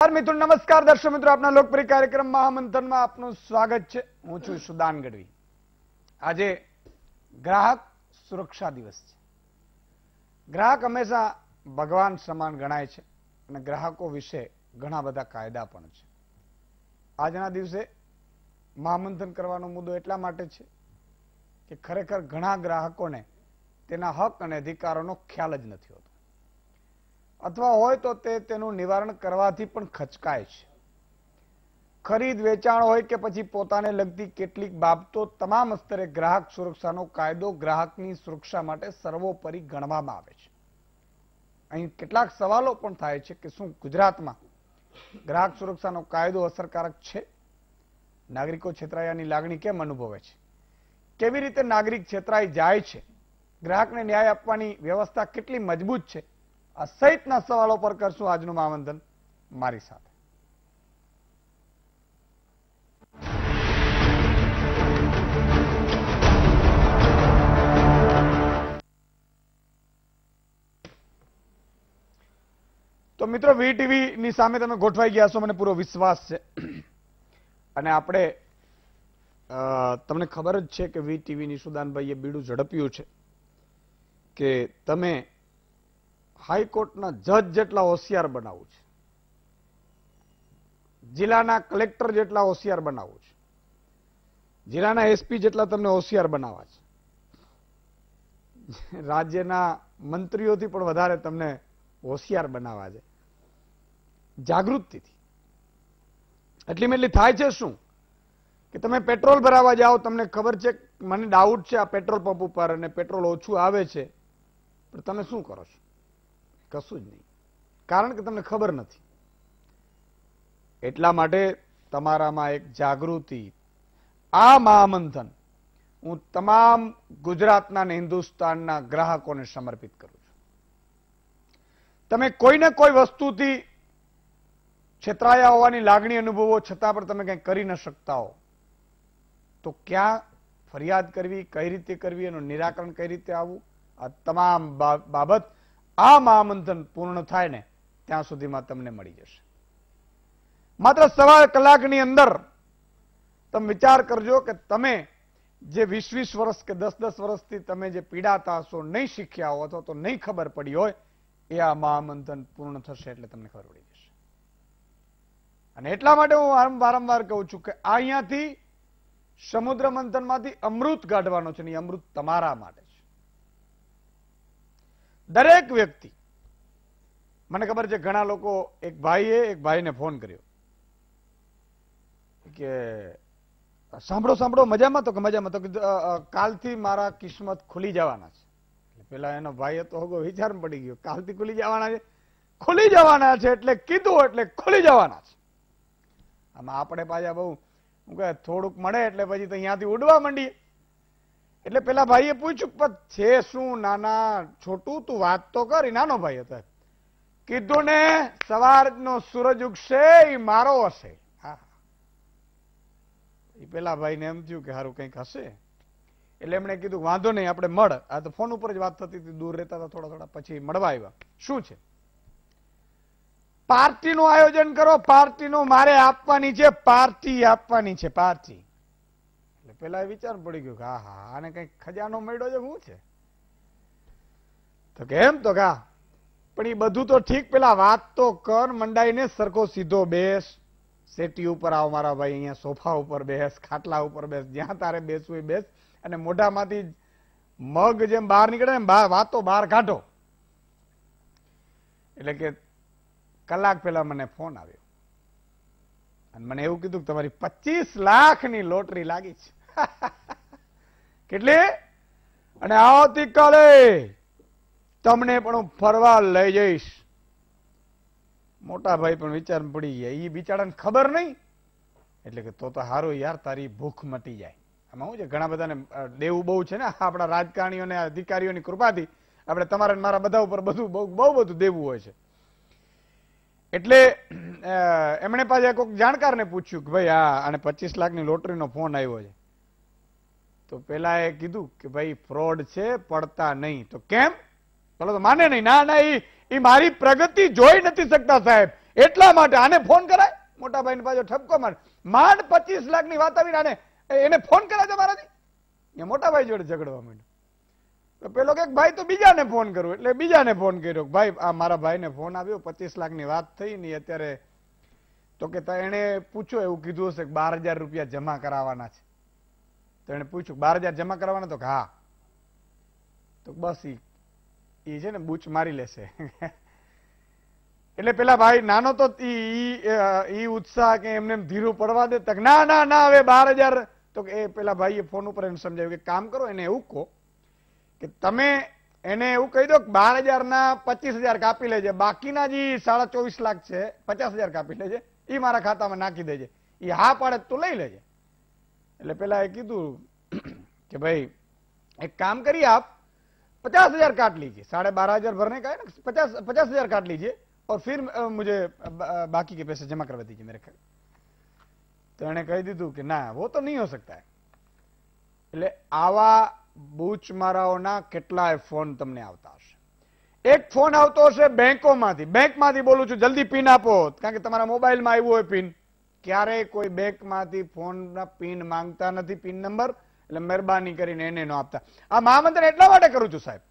મિત્રો નમસ્કાર દર્શક મિત્રો, આપના લોકપ્રિય કાર્યક્રમ મહામંથનમાં આપનું સ્વાગત છે. હું છું સુદાન ગઢવી. આજે ગ્રાહક સુરક્ષા દિવસ છે. ગ્રાહક હંમેશા ભગવાન સમાન ગણાય છે અને ગ્રાહકો વિશે ઘણા બધા કાયદા પણ છે. આજના દિવસે મહામંથન કરવાનો મુદ્દો એટલા માટે છે કે ખરેખર ઘણા ગ્રાહકોને તેના હક અને અધિકારોનો ખ્યાલ જ નથી હોતો, અથવા હોય તો તેનું નિવારણ કરવાથી પણ ખચકાય છે. ખરીદ વેચાણ હોય કે પછી પોતાને લગતી કેટલીક બાબતો, તમામ સ્તરે ગ્રાહક સુરક્ષાનો કાયદો ગ્રાહકની સુરક્ષા માટે સર્વોપરી ગણવામાં આવે છે. અહીં કેટલાક સવાલો પણ થાય છે કે શું ગુજરાતમાં ગ્રાહક સુરક્ષાનો કાયદો અસરકારક છે? નાગરિકો છેતરાયાની લાગણી કેમ અનુભવે છે? કેવી રીતે નાગરિક છેતરાઈ જાય છે? ગ્રાહકને ન્યાય આપવાની વ્યવસ્થા કેટલી મજબૂત છે? આ સહિતના સવાલો પર કરશું આજનું મહામંથન મારી સાથે. તો મિત્રો, વીટીવી ની સામે તમે ગોઠવાઈ ગયા છો, મને પૂરો વિશ્વાસ છે. અને આપણે તમને ખબર જ છે કે વીટીવી ની સુદાનભાઈએ બીડું ઝડપ્યું છે કે તમે હાઈકોર્ટના જજ જેટલા હોશિયાર બનાવવું છે, જિલ્લાના કલેક્ટર જેટલા હોશિયાર બનાવવું છે, જિલ્લાના એસપી જેટલા તમને હોશિયાર બનાવવા છે, રાજ્યના મંત્રીઓથી પણ વધારે તમને હોશિયાર બનાવવા છે, જાગૃતિથી. એટલી મેટલી થાય છે શું કે તમે પેટ્રોલ ભરાવા જાઓ, તમને ખબર છે, મને ડાઉટ છે આ પેટ્રોલ પંપ ઉપર અને પેટ્રોલ ઓછું આવે છે, પણ તમે શું કરો છો? કશું જ નહીં, કારણ કે તમને ખબર નથી. એટલા માટે તમારામાં એક જાગૃતિ, આ મહામંથન હું તમામ ગુજરાતના અને હિન્દુસ્તાનના ગ્રાહકોને સમર્પિત કરું છું. તમે કોઈને કોઈ વસ્તુથી છેતરાયા હોવાની લાગણી અનુભવો છતાં પણ તમે કંઈ કરી ન શકતા હો, તો ક્યાં ફરિયાદ કરવી, કઈ રીતે કરવી, એનું નિરાકરણ કઈ રીતે આવવું, આ તમામ બાબત આ મહામંથન પૂર્ણ થાય ને ત્યાં સુધીમાં તમને મળી જશે. માત્ર 1.25 કલાકની અંદર તમે વિચાર કરજો કે તમે જે 20 વર્ષ કે 10 વર્ષથી તમે જે પીડાતા હશો, નહીં શીખ્યા હો અથવા તો નહીં ખબર પડી હોય, એ આ મહામંથન પૂર્ણ થશે એટલે તમને ખબર પડી જશે. અને એટલા માટે હું વારંવાર કહું છું કે અહીંયાથી સમુદ્ર મંથનમાંથી અમૃત કાઢવાનો છે, ને અમૃત તમારા માટે છે. દરેક વ્યક્તિ, મને ખબર છે ઘણા લોકો, એક ભાઈને ફોન કર્યો કે સાંભળો મજામાં? તો કે મજામાં. તો કાલથી મારા કિસ્મત ખુલી જવાના છે. પેલા એનો ભાઈ હતો, હોગો વિચાર પડી ગયો, કાલથી ખુલી જવાના છે, ખુલી જવાના છે એટલે કીધું એટલે ખુલી જવાના છે. આમાં આપણે પાછા બહુ હું કહે થોડુંક મળે એટલે પછી તો અહીંયાથી ઉડવા માંડીએ. એટલે પેલા ભાઈએ પૂછ્યું, છે શું નાના છોટું, તું વાત તો કરી. નાનો ભાઈ હતો. કીધું ને સવારનો સૂરજ ઉગશે એ મારો હશે. હા, એ પેલા ભાઈને એમ થયું કે સારું કંઈક હશે, એટલે એમણે કીધું વાંધો નહીં, આપણે મળ. આ તો ફોન ઉપર જ વાત થતી હતી, દૂર રહેતા હતા થોડા, પછી મળવા આવ્યા. શું છે? પાર્ટીનું આયોજન કરો, પાર્ટીનું મારે આપવાની છે, પાર્ટી આપવાની છે, પાર્ટી. એટલે પેલા વિચાર પડી ગયો કે હા, આને કઈક ખજાનો મળ્યો છે, શું છે? તો કેમ? તો કા પણ એ બધું તો ઠીક, પેલા વાત તો કર, મંડાઈને સરખો સીધો બેસ, સેટી ઉપર આવ મારા ભાઈ, અહીંયા સોફા ઉપર બેસ, ખાટલા ઉપર બેસ, જ્યાં તારે બેસવું એ બેસ, અને મોઢામાંથી મગ જેમ બહાર નીકળે ને વાતો બહાર કાઢો. એટલે કે કલાક પહેલા મને ફોન આવ્યો અને મને એવું કીધું કે તમારી 25 લાખની લોટરી લાગી છે. કેટલી? અને આવતીકાલે તમને પણ હું ફરવા લઈ જઈશ. મોટા ભાઈ પણ વિચાર પડી ગયા, એ બિચારાને ખબર નહીં. એટલે કે તો હારું યાર, તારી ભૂખ મટી જાય. આમાં શું છે, ઘણા બધાને દેવું બહુ છે ને, આપણા રાજકારણીઓને અધિકારીઓની કૃપાથી આપણે તમારા મારા બધા ઉપર બધું બહુ બધું દેવું હોય છે. એટલે એમણે પાછા કોઈક જાણકારને પૂછ્યું કે ભાઈ આને 25 લાખની લોટરીનો ફોન આવ્યો છે. તો પેલા એ કીધું કે ભાઈ ફ્રોડ છે, પડતા નહીં. તો કેમ? પેલો તો માને નહીં. ના, એ મારી પ્રગતિ જોઈ નથી શકતા સાહેબ, એટલા માટે આને ફોન કરાય, મોટા ભાઈને પાછો ઠપકો મારે, માંડ 25 લાખની વાત આવીને આને એને ફોન કરાય તમારાથી, મોટા ભાઈ જોડે ઝઘડવા માંડ્યો. તો પેલો કે ભાઈ તો બીજાને ફોન કરું, એટલે બીજાને ફોન કર્યો, ભાઈ આ મારા ભાઈને ફોન આવ્યો, 25 લાખની વાત થઈ ને અત્યારે, તો કે એને પૂછો એવું કીધું હશે કે 12,000 રૂપિયા જમા કરાવવાના છે. તો એને પૂછ્યું 12,000 જમા કરવાના, તો હા. તો બસ ઈ છે ને બૂચ મારી લેશે. એટલે પેલા ભાઈ નાનો તો ઈ ઉત્સાહ કે એમને ધીરું પડવા દે, તક ના ના ના હવે 12,000. તો એ પેલા ભાઈએ ફોન ઉપર એને સમજાવ્યું કે કામ કરો, એને એવું કહો કે તમે એને એવું કહી દો કે 12,000 ના 25,000 કાપી લેજે, બાકીના જે 24.5 લાખ છે 50,000 કાપી લેજે, એ મારા ખાતામાં નાખી દેજે. એ હા પાડે તું લઈ લેજે. એટલે પેલા એ કીધું કે ભાઈ એક કામ કરી, આપ 50,000 काट लीजिए, 12,500 भरने का है ना, 50,000 काट लीजिए और फिर मुझे बाकी के पैसे जमा करवा दीजिए मेरे घर. तो એને કહી દીધું કે ના वो तो नहीं हो सकता है. એટલે આવા બૂચ મારાઓના કેટલાય ફોન તમને આવતા હશે. એક ફોન આવતો હશે બેંકમાંથી બોલું છું, જલ્દી પિન આપો, કારણ કે તમારા મોબાઈલમાં આવ્યું હોય પિન. ક્યારેય કોઈ બેંકમાંથી ફોનના પિન માંગતા નથી, પિન નંબર, એટલે મહેરબાની કરીને એને ન આપતા. આ મહામંત્ર એટલા માટે કરું છું સાહેબ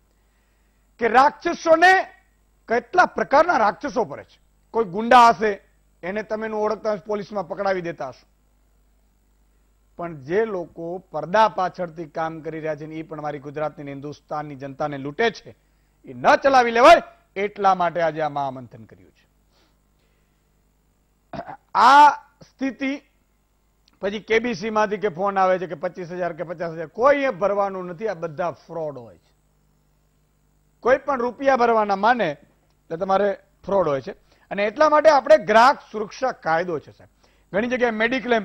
કે રાક્ષસોને કેટલા પ્રકારના રાક્ષસો પડે છે. કોઈ ગુંડા હશે, એને તમે ઓળખતા પોલીસમાં પકડાવી દેતા હશો, પણ જે લોકો પડદા પાછળથી કામ કરી રહ્યા છે એ પણ મારી ગુજરાતની હિન્દુસ્તાનની જનતાને લૂંટે છે, એ ન ચલાવી લેવાય એટલા માટે આજે આ મહામંથન કર્યું છે. આ સ્થિતિ પછી કેબીસી માંથી કે ફોન આવે છે કે 25,000 કે 50,000, કોઈ ભરવાનું નથી, આ બધા ફ્રોડ હોય છે. કોઈ પણ રૂપિયા ભરવાના માને એટલે તમારે ફ્રોડ હોય છે. અને એટલા માટે આપણે ગ્રાહક સુરક્ષા કાયદો છે સાહેબ. ઘણી જગ્યાએ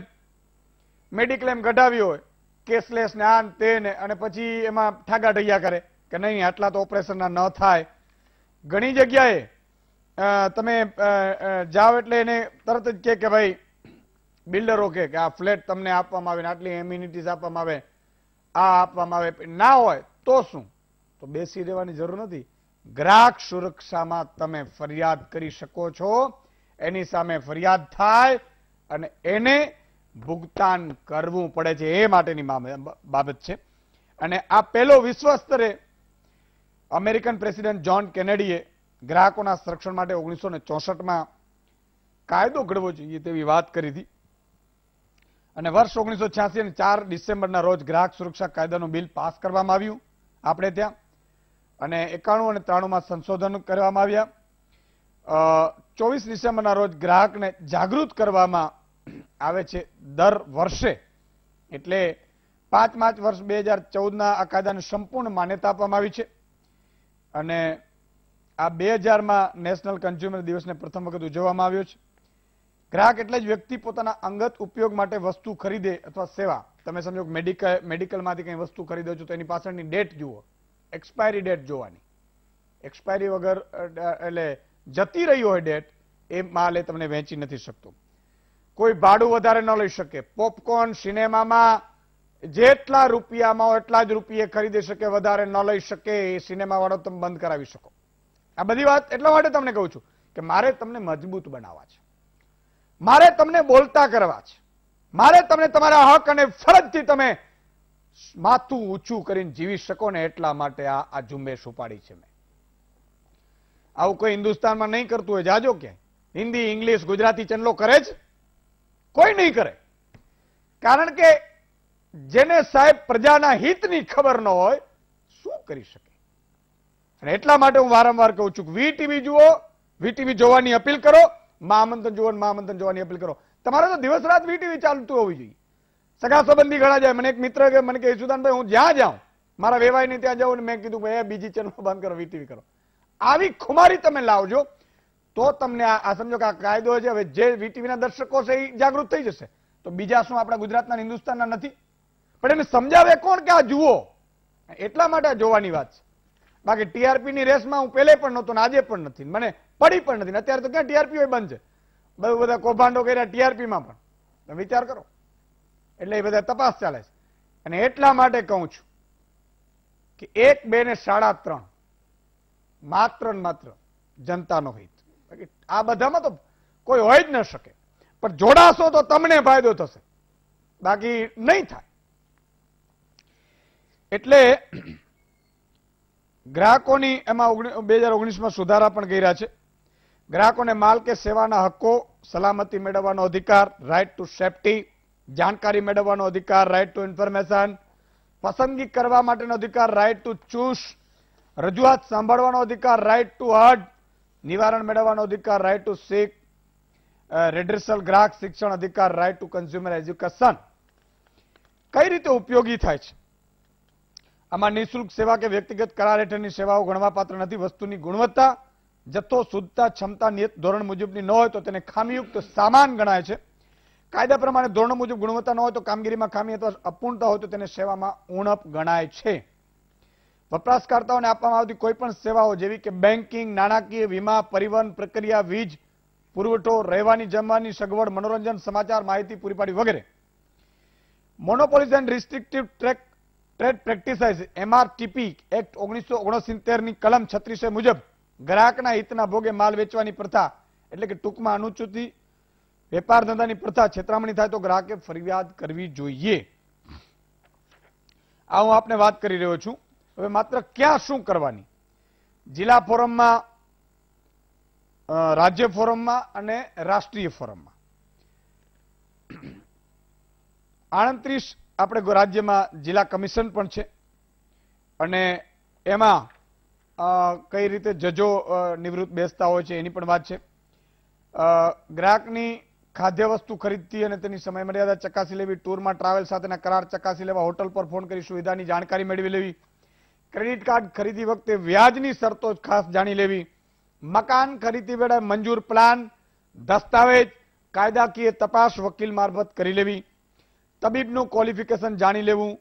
મેડિક્લેમ કઢાવ્યો હોય, કેશલેસ ને આન તે ને, અને પછી એમાં ઠાગા ઢૈયા કરે કે નહીં આટલા તો ઓપરેશનના ન થાય. ઘણી જગ્યાએ તમે જાઓ એટલે એને તરત જ કે ભાઈ બિલ્ડરો કે આ ફ્લેટ તમને આપવામાં આવે, આટલી એમ્યુનિટીઝ આપવામાં આવે, આ આપવામાં આવે. ના હોય તો શું? તો બેસી રહેવાની જરૂર નથી. ગ્રાહક સુરક્ષામાં તમે ફરિયાદ કરી શકો છો, એની સામે ફરિયાદ થાય અને એને ભુગતાન કરવું પડે છે, એ માટેની બાબત છે. અને આ પહેલો વિશ્વ સ્તરે અમેરિકન પ્રેસિડેન્ટ જ્હોન કેનેડીએ ગ્રાહકોના સંરક્ષણ માટે 1964માં કાયદો ઘડવો જોઈએ તેવી વાત કરી હતી. અને વર્ષ 1986 અને 4 ડિસેમ્બરના રોજ ગ્રાહક સુરક્ષા કાયદાનું બિલ પાસ કરવામાં આવ્યું આપણે ત્યાં, અને 91 અને 93માં સંશોધન કરવામાં આવ્યા. 24 ડિસેમ્બરના રોજ ગ્રાહકને જાગૃત કરવામાં આવે છે દર વર્ષે. એટલે 5 માર્ચ વર્ષ 2014ના આ કાયદાને સંપૂર્ણ માન્યતા આપવામાં આવી છે. અને આ 2000માં નેશનલ કન્ઝ્યુમર દિવસને પ્રથમ વખત ઉજવવામાં આવ્યો છે. ગ્રાહક એટલે જ વ્યક્તિ પોતાના અંગત ઉપયોગ માટે વસ્તુ ખરીદે અથવા સેવા, તમે સમજો મેડિકલમાંથી કંઈ વસ્તુ ખરીદો છો તો એની પાછળની ડેટ જુઓ, એક્સપાયરી ડેટ જોવાની. એક્સપાયરી વગર એટલે જતી રહી હોય ડેટ, એ માલ એ તમને વેચી નથી શકતો. કોઈ ભાડું વધારે ન લઈ શકે. પોપકોર્ન સિનેમામાં જેટલા રૂપિયામાં હોય એટલા જ રૂપિયે ખરીદી શકે, વધારે ન લઈ શકે. એ સિનેમા વાળો તમે બંધ કરાવી શકો. આ બધી વાત એટલા માટે તમને કહું છું કે મારે તમને મજબૂત બનાવવા છે, મારે તમને બોલતા કરવા છે, મારે તમને તમારા હક અને ફરજથી તમે માથું ઊંચું કરીને જીવી શકો ને, એટલા માટે આ ઝુંબેશ ઉપાડી છે મેં. આવું કોઈ હિન્દુસ્તાનમાં નહીં કરતું હોય, જાજો ક્યાંય. હિન્દી, ઇંગ્લિશ, ગુજરાતી ચેનલો કરે જ? કોઈ નહીં કરે. કારણ કે જેને સાહેબ પ્રજાના હિતની ખબર ન હોય શું કરી શકે. અને એટલા માટે હું વારંવાર કહું છું કે વીટીવી જુઓ, વીટીવી જોવાની અપીલ કરો, મહામંથન જુઓ, મહામંથન જોવાની અપીલ કરો. તમારે તો દિવસ રાત વીટીવી ચાલતું હોવી જોઈએ. સગા સંબંધી ઘણા જાય. મને એક મિત્ર કે મને કે ઈસુદાનભાઈ હું જ્યાં જાઉં મારા વેવાઈને ત્યાં જાઉં ને મેં કીધું ભાઈ બીજી ચેનલ બંધ કરો, વીટીવી કરો. આવી ખુમારી તમે લાવજો તો તમને આ સમજો કે આ કાયદો છે. હવે જે વીટીવીના દર્શકો છે એ જાગૃત થઈ જશે, તો બીજા શું આપણા ગુજરાતના હિન્દુસ્તાનના નથી? પણ એને સમજાવે કોણ કે આ જુઓ? એટલા માટે જોવાની વાત છે. બાકી ટીઆરપી ની રેસમાં હું પહેલે પણ નહોતો ને આજે પણ નથી, મને પડી પણ નથી. અત્યારે તો ક્યાં ટીઆરપી હોય બંધ છે. બહુ બધા કૌભાંડો કર્યા ટીઆરપીમાં પણ, તમે વિચાર કરો. એટલે એ બધા તપાસ ચાલે છે. અને એટલા માટે કહું છું કે 1, 2 ને 3.5 માત્ર ને માત્ર જનતાનો હિત. આ બધામાં તો કોઈ હોય જ ન શકે. પણ જોડાશો તો તમને ફાયદો થશે, બાકી નહીં થાય. એટલે ગ્રાહકોની એમાં 2019માં સુધારા પણ કર્યા છે. ગ્રાહકોને માલ કે સેવાના હક્કો, સલામતી મેળવવાનો અધિકાર, રાઇટ ટુ સેફટી, જાણકારી મેળવવાનો અધિકાર, રાઇટ ટુ ઇન્ફોર્મેશન, પસંદગી કરવા માટેનો અધિકાર, રાઇટ ટુ ચૂઝ, રજૂઆત સાંભળવાનો અધિકાર, રાઇટ ટુ હર્ડ, નિવારણ મેળવવાનો અધિકાર, રાઇટ ટુ સીક રેડ્રેસલ, ગ્રાહક શિક્ષણ અધિકાર, રાઇટ ટુ કન્ઝ્યુમર એજ્યુકેશન. કઈ રીતે ઉપયોગી થાય છે? આમાં નિઃશુલ્ક સેવા કે વ્યક્તિગત કરાર હેઠળની સેવાઓ ગણવાપાત્ર નથી. વસ્તુની ગુણવત્તા, જથ્થો, શુદ્ધતા, ક્ષમતા નિયત ધોરણ મુજબની ન હોય તો તેને ખામીયુક્ત સામાન ગણાય છે. કાયદા પ્રમાણે ધોરણ મુજબ ગુણવત્તા ન હોય તો કામગીરીમાં ખામી અથવા અપૂર્ણતા હોય તો તેને સેવામાં ઉણપ ગણાય છે. વપરાશકર્તાઓને આપવામાં આવતી કોઈ પણ સેવાઓ જેવી કે બેન્કિંગ, નાણાકીય, વીમા, પરિવહન પ્રક્રિયા, વીજ પુરવઠો, રહેવાની જમવાની સગવડ, મનોરંજન, સમાચાર, માહિતી પૂરી પાડી વગેરે. Monopolies and restrictive trade practices MRTP act 1969 ની કલમ 36 મુજબ ગ્રાહકના હિતના ભોગે માલ વેચવાની પ્રથા, એટલે કે ટૂંકમાં અનુચિત વેપાર ધંધાની પ્રથા, છેતરામણી થાય તો ગ્રાહકે ફરિયાદ કરવી જોઈએ. આ હું આપને વાત કરી રહ્યો છું. હવે માત્ર ક્યાં શું કરવાની? જિલ્લા ફોરમમાં, રાજ્ય ફોરમમાં અને રાષ્ટ્રીય ફોરમમાં. 38 આપણે રાજ્યમાં જિલ્લા કમિશન પણ છે અને એમાં કઈ રીતે જજો નિવૃત્ત બેસતા હોય છે એની પણ વાત છે. ગ્રાહકની ખાદ્ય વસ્તુ ખરીદતી અને તેની સમય મર્યાદા ચકાસી લેવી, ટૂરમાં ટ્રાવેલ સાથેના કરાર ચકાસી લેવા, હોટલ પર ફોન કરી સુવિધાની જાણકારી મેળવી લેવી, ક્રેડિટ કાર્ડ ખરીદી વખતે વ્યાજની શરતો ખાસ જાણી લેવી, મકાન ખરીદી વેળાએ મંજૂર પ્લાન, દસ્તાવેજ, કાયદાકીય તપાસ વકીલ મારફત કરી લેવી, તબીબનું ક્વોલિફિકેશન જાણી લેવું,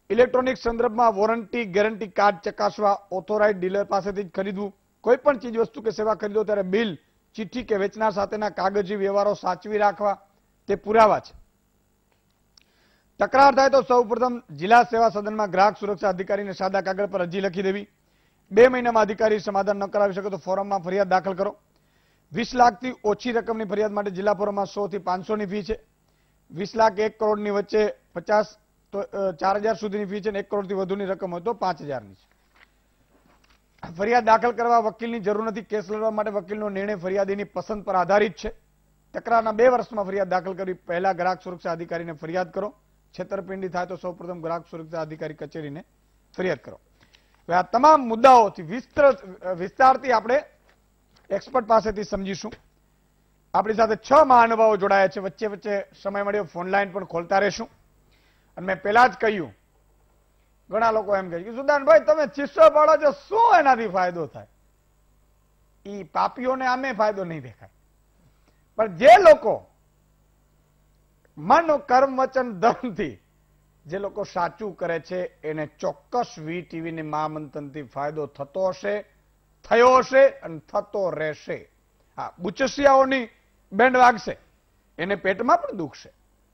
ઇલેક્ટ્રોનિક સંદર્ભમાં વોરંટી ગેરંટી કાર્ડ ચકાસવા, ઓથોરાઇઝ ડીલર પાસેથી જ ખરીદવું, કોઈ પણ ચીજ વસ્તુ કે સેવા ખરીદો ત્યારે બિલ, ચિઠ્ઠી કે વેચનાર સાથેના કાગજી વ્યવહારો સાચવી રાખવા, તે પુરાવા છે. તકરાર થાય તો સૌપ્રથમ જિલ્લા સેવા સદનમાં ગ્રાહક સુરક્ષા અધિકારીને સાદા કાગળ પર અરજી લખી દેવી. 2 મહિનામાં અધિકારી સમાધાન ન કરાવી શકે તો ફોરમમાં ફરિયાદ દાખલ કરો. 20 લાખથી ઓછી રકમની ફરિયાદ માટે જિલ્લા ફોરમમાં 100 થી 500 ની ફી છે. 20 લાખ 1 કરોડની વચ્ચે 50 તો 4000 સુધીની ફી છે અને 1 કરોડથી વધુની રકમ હોય તો 5000 ની છે. ફરિયાદ દાખલ કરવા વકીલની જરૂર નથી. કેસ લડવા માટે વકીલનો નિર્ણય ફરિયાદીની પસંદ પર આધારિત છે. તકરારના 2 વર્ષમાં ફરિયાદ દાખલ કરવી પહેલા ગ્રાહક સુરક્ષા અધિકારીને ફરિયાદ કરો. છેતરપિંડી થાય તો સૌપ્રથમ ગ્રાહક સુરક્ષા અધિકારી કચેરીને ફરિયાદ કરો. હવે આ તમામ મુદ્દાઓથી વિસ્તારથી આપણે એક્સપર્ટ પાસેથી સમજીશું. આપણી સાથે 6 મહાનુભાવો જોડાયા છે. વચ્ચે વચ્ચે સમય મળ્યો ફોન લાઈન પણ ખોલતા રહેશું. અને મેં પહેલા જ કહ્યું, ઘણા લોકો એમ કહે કે સુદાનભાઈ તમે ચિસ્સો પાડો છો, શું એનાથી ફાયદો થાય? એ પાપીઓને આમે ફાયદો નહીં દેખાય, પણ જે લોકો મન, કર્મ, વચન, ધર્મથી જે લોકો સાચું કરે છે એને ચોક્કસ વીટીવીની મહામંથનથી ફાયદો થતો હશે, થયો હશે અને થતો રહેશે. હા, બુચસિયાઓની બેન્ડ વાગશે, એને પેટમાં પણ દુખશે.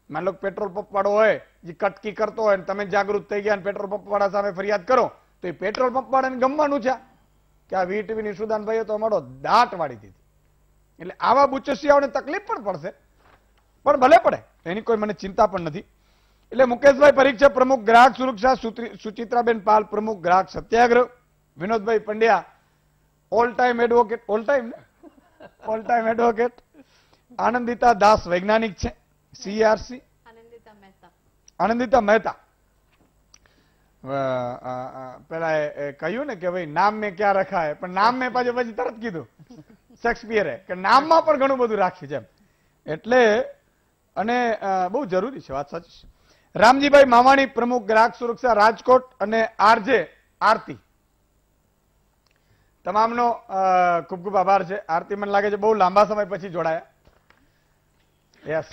માન લો પેટ્રોલ પંપ વાળો હોય જે કટકી કરતો હોય તમે જાગૃત થઈ ગયા પેટ્રોલ પંપ વાળા સામે ફરિયાદ કરો તો એ પેટ્રોલ પંપ વાળાને ગમવાનું છે કે આ વીટીવીની સુદાનભાઈએ તો અમારો દાટ વાળી દીધી. એટલે આવા બુચસિયાઓને તકલીફ પણ પડશે, પણ ભલે પડે એની કોઈ મને ચિંતા પણ નથી. એટલે મુકેશભાઈ પરીખ છે પ્રમુખ ગ્રાહક સુરક્ષા, સુચિત્રાબેન પાલ પ્રમુખ ગ્રાહક સત્યાગ્રહ, વિનોદભાઈ Pandya all time advocate, all time advocate, Anandita Das વૈજ્ઞાનિક છે, CRC, આનંદિતા મહેતા પેલા કહ્યું ને કે ભાઈ નામ મેં ક્યાં રખા હે, પણ નામ મેં પછી તરત કીધું શેક્સપિયરે કે નામમાં પણ ઘણું બધું રાખ્યું છે. એટલે અને બહુ જરૂરી છે, વાત સાચી છે. રામજીભાઈ માવાણી પ્રમુખ ગ્રાહક સુરક્ષા રાજકોટ અને RJ આરતી, તમામનો ખૂબ ખૂબ આભાર છે. આરતી મને લાગે છે બહુ લાંબા સમય પછી જોડાયા. યસ,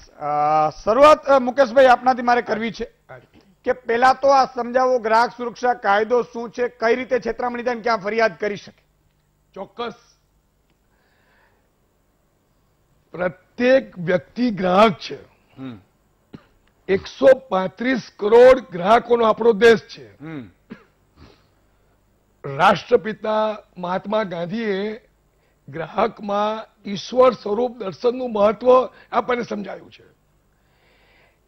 શરૂઆત મુકેશભાઈ આપનાથી મારે કરવી છે કે પેલા તો આ સમજાવો ગ્રાહક સુરક્ષા કાયદો શું છે, કઈ રીતે છેતરામણી થાય ક્યાં ફરિયાદ કરી શકે? ચોક્કસ પ્રત્યેક વ્યક્તિ ગ્રાહક છે. 135 કરોડ ગ્રાહકોનો આપણો દેશ છે. રાષ્ટ્રપિતા મહાત્મા ગાંધીએ ગ્રાહકમાં ઈશ્વર સ્વરૂપ દર્શનનું મહત્વ આપણને સમજાયું છે.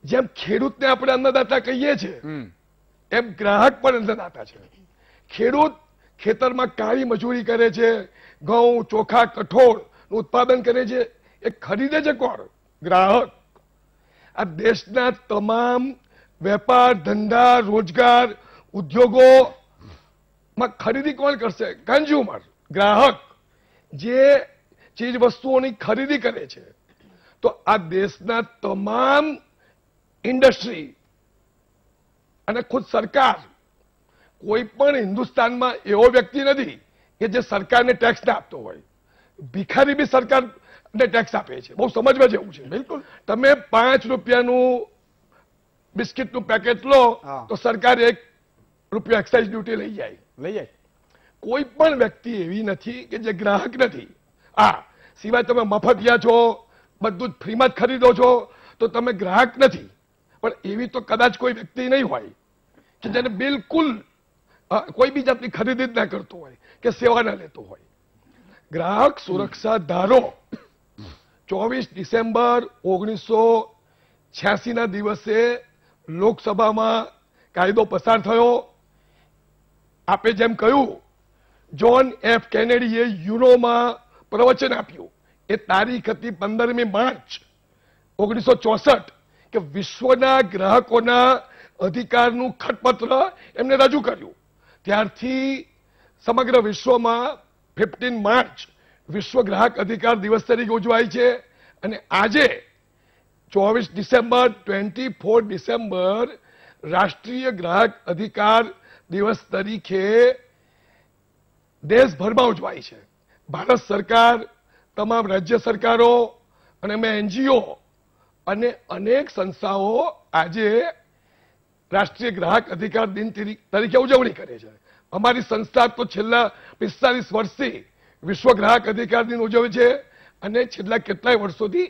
જેમ ખેડૂતને આપણે અન્નદાતા કહીએ છીએ એમ ગ્રાહક પણ અન્નદાતા છે. ખેડૂત ખેતરમાં કાળી મજૂરી કરે છે, ઘઉં, ચોખા, કઠોળનું ઉત્પાદન કરે છે, એ ખરીદે છે કોણ? ગ્રાહક. આ દેશના તમામ વેપાર, ધંધા, રોજગાર, ઉદ્યોગોમાં ખરીદી કોણ કરશે? કન્ઝ્યુમર, ગ્રાહક, જે ચીજ વસ્તુઓની ખરીદી કરે છે. તો આ દેશના તમામ ઇન્ડસ્ટ્રી અને ખુદ સરકાર, કોઈ પણ હિન્દુસ્તાનમાં એવો વ્યક્તિ નથી કે જે સરકારને ટેક્સ ના આપતો હોય. ભિખારી બી સરકારને ટેક્સ આપે છે. બહુ સમજવા જેવું છે. બિલકુલ. તમે 5 રૂપિયાનું બિસ્કિટનું પેકેટ લો તો સરકાર 1 રૂપિયા એક્સાઇઝ ડ્યુટી લઈ જાય. કોઈ પણ વ્યક્તિ એવી નથી કે જે ગ્રાહક નથી. સિવાય તમે મફતિયા છો, બધું જ ફ્રીમાં જ ખરીદો છો તો તમે ગ્રાહક નથી. પણ એવી તો કદાચ કોઈ વ્યક્તિ નહીં હોય કે જેને બિલકુલ કોઈ બી જાતની ખરીદી જ ના કરતો હોય કે સેવા ના લેતો હોય. ગ્રાહક સુરક્ષા ધારો 24 ડિસેમ્બર 1986 ના દિવસે લોકસભામાં કાયદો પસાર થયો. આપે જેમ કહ્યું, જ્હોન એફ કેનેડીએ યુરોમાં પ્રવચન આપ્યું. એ તારીખ હતી 15મી માર્ચ 1964 કે વિશ્વના ગ્રાહકોના અધિકારનું ખતપત્ર એમને રજૂ કર્યું. ત્યારથી સમગ્ર વિશ્વમાં 15 માર્ચ વિશ્વ ગ્રાહક અધિકાર દિવસ તરીકે ઉજવાય છે. અને આજે 24 ડિસેમ્બર 24 ડિસેમ્બર રાષ્ટ્રીય ગ્રાહક અધિકાર દિવસ તરીકે દેશભરમાં ઉજવાય છે. ભારત સરકાર, તમામ રાજ્ય સરકારો અને મેં એનજીઓ અને અનેક સંસ્થાઓ આજે રાષ્ટ્રીય ગ્રાહક અધિકાર દિન તરીકે ઉજવણી કરે છે. અમારી સંસ્થા તો છેલ્લા 45 વર્ષથી વિશ્વ ગ્રાહક અધિકાર દિન ઉજવે છે અને છેલ્લા કેટલાય વર્ષોથી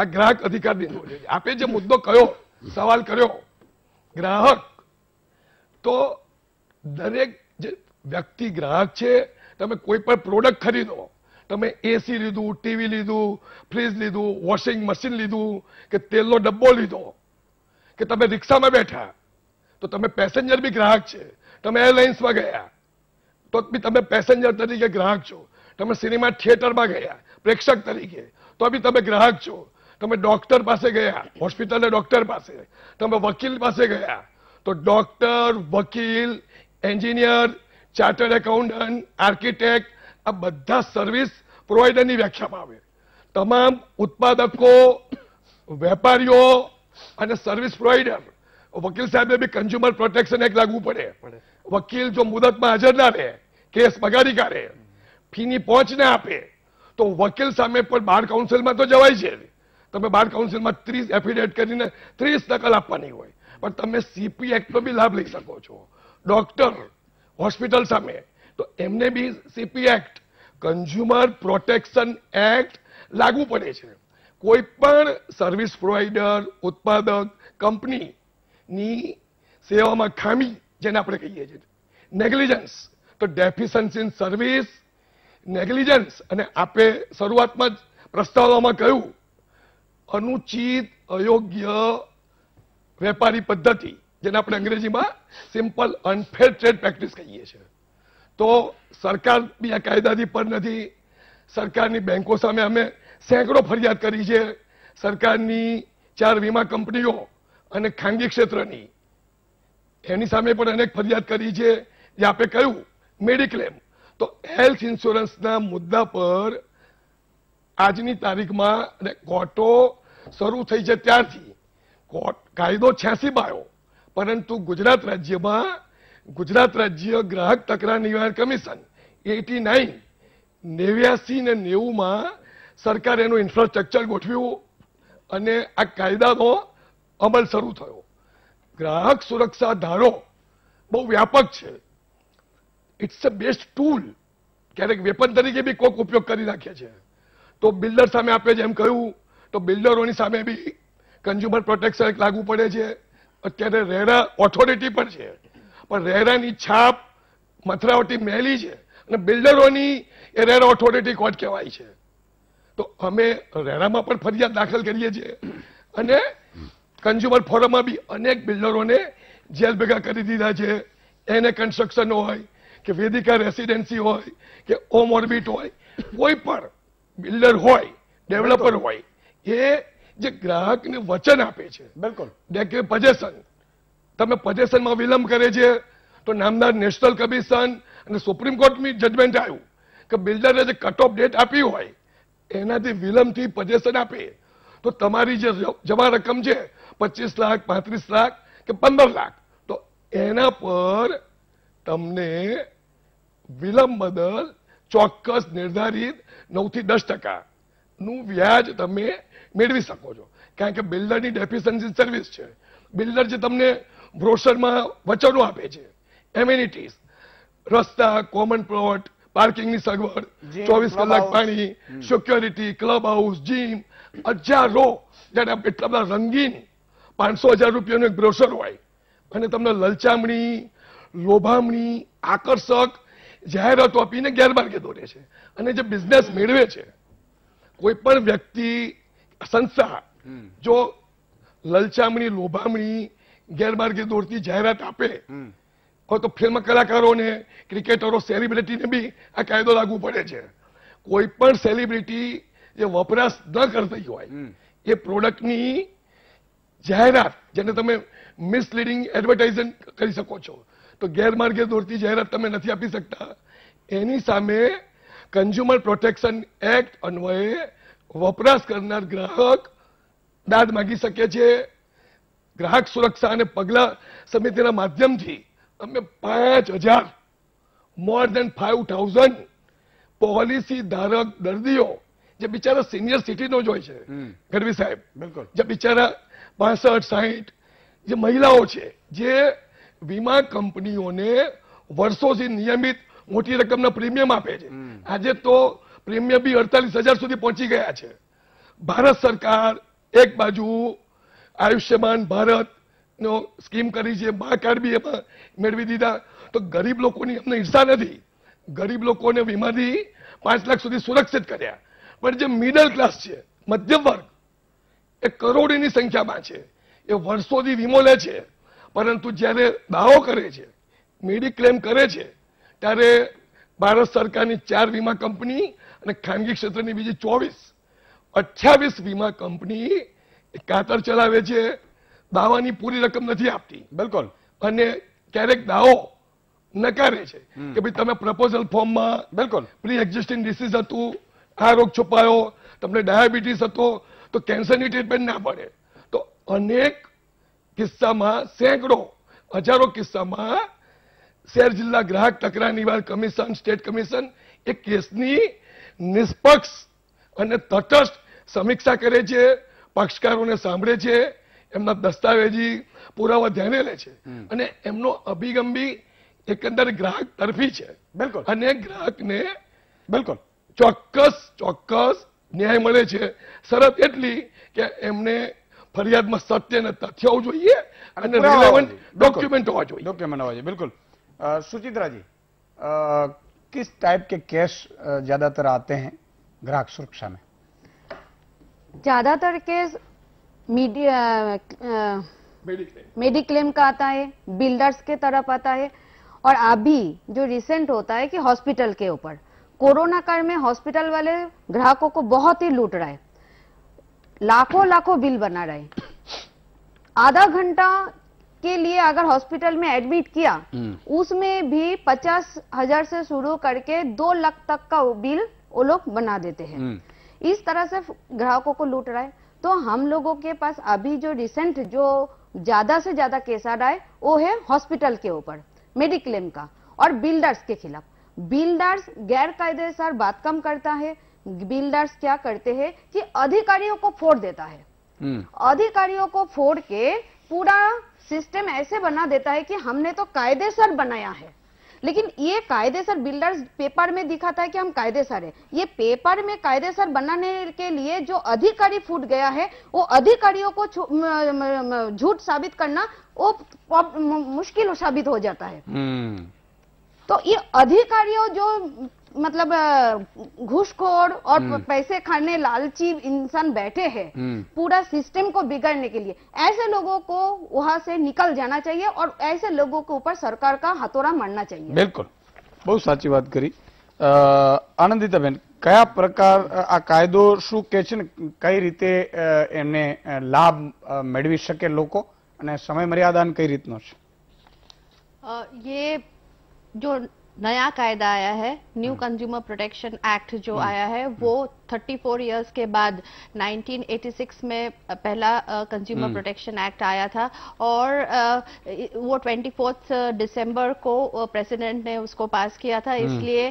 આ ગ્રાહક અધિકાર દિન ઉજવે છે. આપે જે મુદ્દો કયો, સવાલ કર્યો, ગ્રાહક, તો દરેક જે વ્યક્તિ ગ્રાહક છે. તમે કોઈ પણ પ્રોડક્ટ ખરીદો, તમે એસી લીધું, ટીવી લીધું, ફ્રીજ લીધું, વોશિંગ મશીન લીધું કે તેલનો ડબ્બો લીધો કે તમે રિક્ષામાં બેઠા તો તમે પેસેન્જર બી ગ્રાહક છે. તમે એરલાઇન્સમાં ગયા તો બી તમે પેસેન્જર તરીકે ગ્રાહક છો. તમે સિનેમા થિયેટરમાં ગયા પ્રેક્ષક તરીકે તો બી તમે ગ્રાહક છો. તમે ડોક્ટર પાસે ગયા, હોસ્પિટલના ડોક્ટર પાસે, તમે વકીલ પાસે ગયા તો ડોક્ટર, વકીલ, એન્જિનિયર, ચાર્ટર્ડ એકાઉન્ટન્ટ, આર્કિટેક્ટ, આ બધા સર્વિસ પ્રોવાઈડરની વ્યાખ્યામાં આવે. તમામ ઉત્પાદકો, વેપારીઓ અને સર્વિસ પ્રોવાઈડર. વકીલ સાહેબે બી કન્ઝ્યુમર પ્રોટેક્શન એક્ટ લાગુ પડે. વકીલ જો મુદતમાં હાજર ના રહે, કેસ બગાડી કાઢે, ફીની પહોંચ ના આપે તો વકીલ સામે પણ બાર કાઉન્સિલમાં તો જવાય છે. તમે બાર કાઉન્સિલમાં 30 એફિડેવિટ કરીને 30 નકલ આપવાની હોય. પણ તમે સીપી એક્ટનો બી લાભ લઈ શકો છો. ડોક્ટર હોસ્પિટલ સામે તો એમને બી CP act, consumer protection act લાગુ પડે છે. કોઈ પણ સર્વિસ પ્રોવાઈડર, ઉત્પાદક, કંપનીની સેવામાં ખામી, જેને આપણે કહીએ છીએ નેગ્લિજન્સ, તો ડેફિશન્સી ઇન સર્વિસ, નેગ્લિજન્સ, અને આપે શરૂઆતમાં જ પ્રસ્તાવમાં કહ્યું અનુચિત, અયોગ્ય વેપારી પદ્ધતિ, જેને આપણે અંગ્રેજીમાં સિમ્પલ અનફેર ટ્રેડ પ્રેક્ટિસ કહીએ છીએ. તો સરકાર બી આ કાયદાથી પર નથી. સરકારની બેંકો સામે અમે સેંકડો ફરિયાદ કરી છે. સરકારની 4 વીમા કંપનીઓ અને ખાનગી ક્ષેત્રની, એની સામે પણ અનેક ફરિયાદ કરી છે. જે આપે કહ્યું મેડિક્લેમ, તો હેલ્થ ઇન્સ્યોરન્સના મુદ્દા પર આજની તારીખમાં કોર્ટો શરૂ થઈ છે ત્યારથી કાયદો 86 માં આવ્યો, પરંતુ ગુજરાત રાજ્યમાં ગુજરાત રાજ્ય ગ્રાહક તકરાર નિવારણ કમિશન 89, 89 ને 90માં સરકારે એનું ઇન્ફ્રાસ્ટ્રક્ચર ગોઠવ્યું અને આ કાયદાનો અમલ શરૂ થયો. ગ્રાહક સુરક્ષા ધારો બહુ વ્યાપક છે. It's a best tool. ક્યારેક વેપન તરીકે બી કોઈક ઉપયોગ કરી નાખે છે. તો બિલ્ડર સામે આપણે જેમ કહ્યું, તો બિલ્ડરોની સામે બી કન્ઝ્યુમર પ્રોટેક્શન એક્ટ લાગુ પડે છે. અત્યારે રેરા ઓથોરિટી પણ છે, પણ રેરાની છાપ મથરાવટી મેલી છે અને બિલ્ડરોની એ રેરા ઓથોરિટી કોર્ટ કહેવાય છે. તો અમે રેરામાં પણ ફરિયાદ દાખલ કરીએ છીએ અને કન્ઝ્યુમર ફોરમમાં બી અનેક બિલ્ડરોને જેલ ભેગા કરી દીધા છે. એને કન્સ્ટ્રક્શન હોય કે વેદિકા રેસિડેન્સી હોય કે ઓમ ઓર્બિટ હોય, કોઈ પણ બિલ્ડર હોય, ડેવલપર હોય, એ જે ગ્રાહકને વચન આપે છે, બિલકુલ કે પોઝેશન, તમે પોઝેશનમાં વિલંબ કરે છે તો નામદાર નેશનલ કમિશન અને સુપ્રીમ કોર્ટની જજમેન્ટ આવ્યું કે બિલ્ડરે જે કટ ઓફ ડેટ આપી હોય એનાથી વિલંબથી પોઝેશન આપે તો તમારી જે જમા રકમ છે 25 લાખ, 35 લાખ કે 15 લાખ, તો એના પર તમને વિલંબ બદલ ચોક્કસ નિર્ધારિત 9 થી 10% નું વ્યાજ તમે મેળવી શકો છો. કારણ કે બિલ્ડરની ડેફિશિયન્સી સર્વિસ છે. બિલ્ડર જે તમને બ્રોશરમાં વચનો આપે છે, એમ્યુનિટીઝ, રસ્તા, કોમન પ્લોટ, પાર્કિંગની સગવડ, 24 કલાક પાણી, સિક્યોરિટી, ક્લબ હાઉસ, જીમ, હજારો એટલા બધા રંગીન 500,000 રૂપિયાનું એક બ્રોશર હોય અને તમને લલચામણી, લોભામણી, આકર્ષક જાહેરાતો આપીને ગેરમાર્ગે દોરે છે. અને જે બિઝનેસ મેળવે છે, કોઈ પણ વ્યક્તિ, સંસ્થા જો લલચામણી, લોભામણી, ગેરમાર્ગે દોરતી જાહેરાત આપે તો ફિલ્મ કલાકારોને, ક્રિકેટરો, સેલિબ્રિટીને બી આ કાયદો લાગુ પડે છે. કોઈ પણ સેલિબ્રિટી જે વપરાશ ન કરતી હોય એ પ્રોડક્ટની જાહેરાત, જેને તમે મિસલીડિંગ એડવર્ટાઇઝિંગ કરી શકો છો, તો ગેરમાર્ગે દોરતી જાહેરાત તમે નથી આપી શકતા. એની સામે કન્ઝ્યુમર પ્રોટેક્શન એક્ટ અન્વયે વપરાશ કરનાર ગ્રાહક દાદ માંગી શકે છે. ગ્રાહક સુરક્ષા અને પગલા સમિતિના માધ્યમથી અમે 5,000 મોર દેન 5,000 પોલિસી ધારક દર્દીઓ જે બિચારા સિનિયર સિટીઝનો જ હોય છે, ગઢવી સાહેબ, બિલકુલ, જે બિચારા 65-60 જે મહિલાઓ છે, જે વીમા કંપનીઓને વર્ષોથી નિયમિત મોટી રકમના પ્રીમિયમ આપે છે. આજે તો પ્રીમિયમ બી 48,000 સુધી પહોંચી ગયા છે. ભારત સરકાર એક બાજુ આયુષ્યમાન ભારત નો સ્કીમ કરી છે, મા કાર્ડ બી એમાં મેળવી દીધા, તો ગરીબ લોકોની અમને ઈર્ષા નથી. ગરીબ લોકોને વીમાથી 5 લાખ સુધી સુરક્ષિત કર્યા. પણ જે મિડલ ક્લાસ છે, મધ્યમ વર્ગ, એ કરોડોની સંખ્યામાં છે, એ વર્ષોથી વીમો લે છે, પરંતુ જ્યારે દાવો કરે છે, મેડિક્લેમ કરે છે, ત્યારે ભારત સરકારની 4 વીમા કંપની અને ખાનગી ક્ષેત્રની બીજી 28 વીમા કંપની કાતર ચલાવે છે. દાવાની પૂરી રકમ નથી આપતી, બિલકુલ, અને ક્યારેક દાવો નકારે છે કે ભાઈ તમે પ્રપોઝલ ફોર્મમાં બિલકુલ પ્રી એક્ઝિસ્ટિંગ ડિસીઝ હતું, આ રોગ છુપાયો, તમને ડાયાબિટીસ હતો તો કેન્સરની ટ્રીટમેન્ટ ના પડે. તો અનેક કિસ્સામાં, સેંકડો, હજારો કિસ્સામાં શહેર જિલ્લા ગ્રાહક તકરાર નિવારણ કમિશન, સ્ટેટ કમિશન એ કેસની નિષ્પક્ષ અને તટસ્થ સમીક્ષા કરે છે, પક્ષકારોને સાંભળે છે, એમના દસ્તાવેજી પુરાવા ધ્યાને લે છે અને એમનો અભિગમ બી એકંદર ગ્રાહક તરફી છે. બિલકુલ, અને ગ્રાહકને બિલકુલ ચોક્કસ ન્યાય મળે છે. શરત એટલી કે એમને ફરિયાદમાં સત્ય અને તથ્ય હોવું જોઈએ અને રિલેવન્ટ डॉक्यूमेंट होना चाहिए. डॉक्यूमेंट होना चाहिए, बिल्कुल. सुचित्रा जी, किस टाइप के केस ज्यादातर आते हैं ग्राहक सुरक्षा में? ज्यादातर केस मेडिक्लेम का आता है, बिल्डर्स के तरफ आता है, और अभी जो रिसेंट होता है कि हॉस्पिटल के ऊपर कोरोना काल में हॉस्पिटल वाले ग्राहकों को बहुत ही लूट रहा है, लाखों बिल बना रहे हैं. आधा घंटा के लिए अगर हॉस्पिटल में एडमिट किया, उसमें भी 50,000 से शुरू करके 2 लाख तक का बिल वो लोग बना देते हैं. इस तरह से ग्राहकों को लूट रहा है. तो हम लोगों के पास अभी जो रिसेंट जो ज्यादा से ज्यादा केस आ रहा है वो है हॉस्पिटल के ऊपर मेडिक्लेम का और बिल्डर्स के खिलाफ. बिल्डर्स गैर कायदेसर बांधकाम करता है. बिल्डर्स क्या करते हैं कि अधिकारियों को फोड़ देता है. अधिकारियों को फोड़ के पूरा सिस्टम ऐसे बना देता है कि हमने तो कायदेसर बनाया है, लेकिन ये कायदेसर बिल्डर्स पेपर में दिखाता है कि हम कायदेसर है. ये पेपर में कायदेसर बनाने के लिए जो अधिकारी फूट गया है, वो अधिकारियों को झूठ साबित करना वो मुश्किल साबित हो जाता है. तो ये अधिकारियों जो मतलब घूसखोर और पैसे खाने लालची इंसान बैठे हैं पूरा सिस्टम को बिगड़ने के लिए, ऐसे लोगों को वहां से निकल जाना चाहिए और ऐसे लोगों के ऊपर सरकार का हथौड़ा मारना चाहिए। बिल्कुल, बहुत साची बात करी। आनंदिताबेन, કયા પ્રકાર આ કાયદો શું કે છે ને કઈ રીતે એમને લાભ મેળવી શકે લોકો અને સમય મર્યાદા કઈ રીતનો છે? ये जो नया कायदा आया है, न्यू कंज्यूमर प्रोटेक्शन एक्ट जो आया है, वो 34 इयर्स के बाद 1986 में पहला कंज्यूमर प्रोटेक्शन एक्ट आया था और वो 24 दिसंबर को प्रेसिडेंट ने उसको पास किया था। इसलिए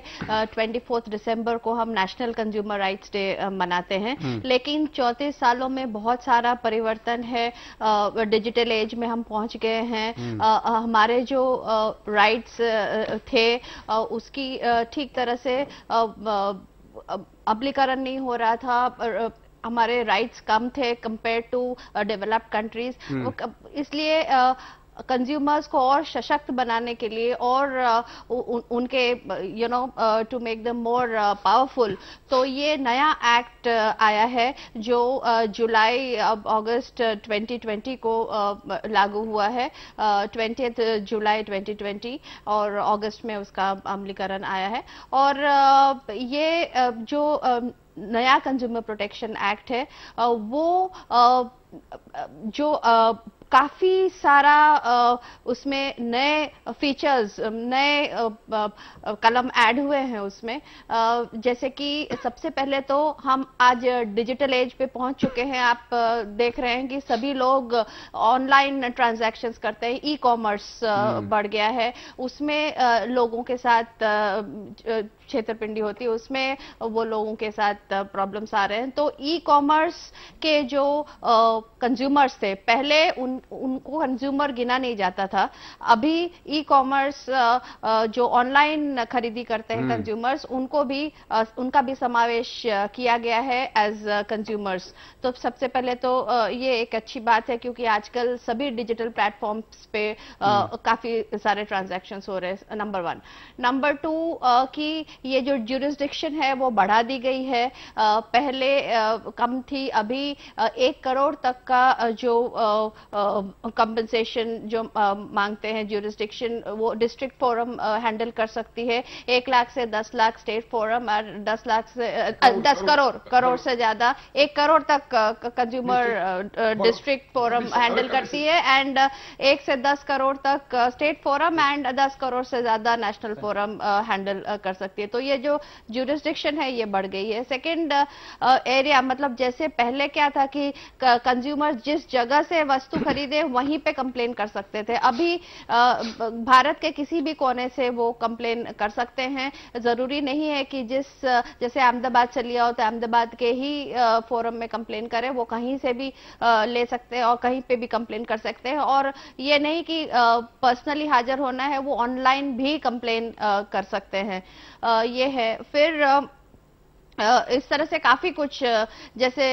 24 दिसंबर को हम नेशनल कंज्यूमर राइट्स डे मनाते हैं। लेकिन 34 सालों में बहुत सारा परिवर्तन है, डिजिटल एज में हम पहुंच गए हैं। हमारे जो राइट्स थे उसकी ठीक तरह से अमलीकरण नहीं हो रहा था, हमारे राइट्स कम थे कंपेयर टू डेवलप्ड कंट्रीज। इसलिए कंज्यूमर्स को और सशक्त बनाने के लिए और उनके to make them more powerful, तो ये नया एक्ट आया है जो अगस्त 2020 को लागू हुआ है, 20 जुलाई 2020 और अगस्त में उसका अमलीकरण आया है। और ये जो नया कंज्यूमर प्रोटेक्शन एक्ट है वो जो काफी सारा उसमें नए फीचर्स, नए कलम ऐड हुए हैं उसमें। जैसे कि सबसे पहले तो हम आज डिजिटल एज पे पहुंच चुके हैं। आप देख रहे हैं कि सभी लोग ऑनलाइन ट्रांजैक्शंस करते हैं, ई कॉमर्स बढ़ गया है, उसमें लोगों के साथ छेतरपिंडी होती है, उसमें वो लोगों के साथ प्रॉब्लम्स आ रहे हैं। तो ई कॉमर्स के जो कंज्यूमर्स थे, पहले उनको कंज्यूमर गिना नहीं जाता था, अभी ई कॉमर्स जो ऑनलाइन खरीदी करते हैं कंज्यूमर्स, उनका भी समावेश किया गया है एज कंज्यूमर्स। तो सबसे पहले तो ये एक अच्छी बात है क्योंकि आजकल सभी डिजिटल प्लेटफॉर्म्स पे काफी सारे ट्रांजैक्शंस हो रहे हैं, नंबर 1। नंबर 2 कि ये जो ज्यूरिसडिक्शन है वो बढ़ा दी गई है, पहले कम थी, अभी 1 करोड़ तक का जो कंपनसेशन जो मांगते हैं ज्यूरिसडिक्शन, वो डिस्ट्रिक्ट फोरम हैंडल कर सकती है। 1 लाख से 10 लाख स्टेट फोरम और 10 लाख से 10 करोड़ से ज्यादा 1 करोड़ तक कंज्यूमर डिस्ट्रिक्ट फोरम हैंडल करती है, एंड 1 से 10 करोड़ तक स्टेट फोरम एंड 10 करोड़ से ज्यादा नेशनल फोरम हैंडल कर सकती है। तो ये जो ज्यूरिसडिक्शन है ये बढ़ गई है। सेकेंड एरिया, मतलब जैसे पहले क्या था कि कंज्यूमर जिस जगह से वस्तु खरीदे वहीं पे कंप्लेन कर सकते थे, अभी भारत के किसी भी कोने से वो कंप्लेन कर सकते हैं। जरूरी नहीं है कि जैसे अहमदाबाद चलिए हो तो अहमदाबाद के ही फोरम में कंप्लेन करें, वो कहीं से भी ले सकते हैं और कहीं पे भी कंप्लेन कर सकते हैं। और ये नहीं कि पर्सनली हाजिर होना है, वो ऑनलाइन भी कंप्लेन कर सकते हैं, ये है। फिर इस तरह से काफी कुछ, जैसे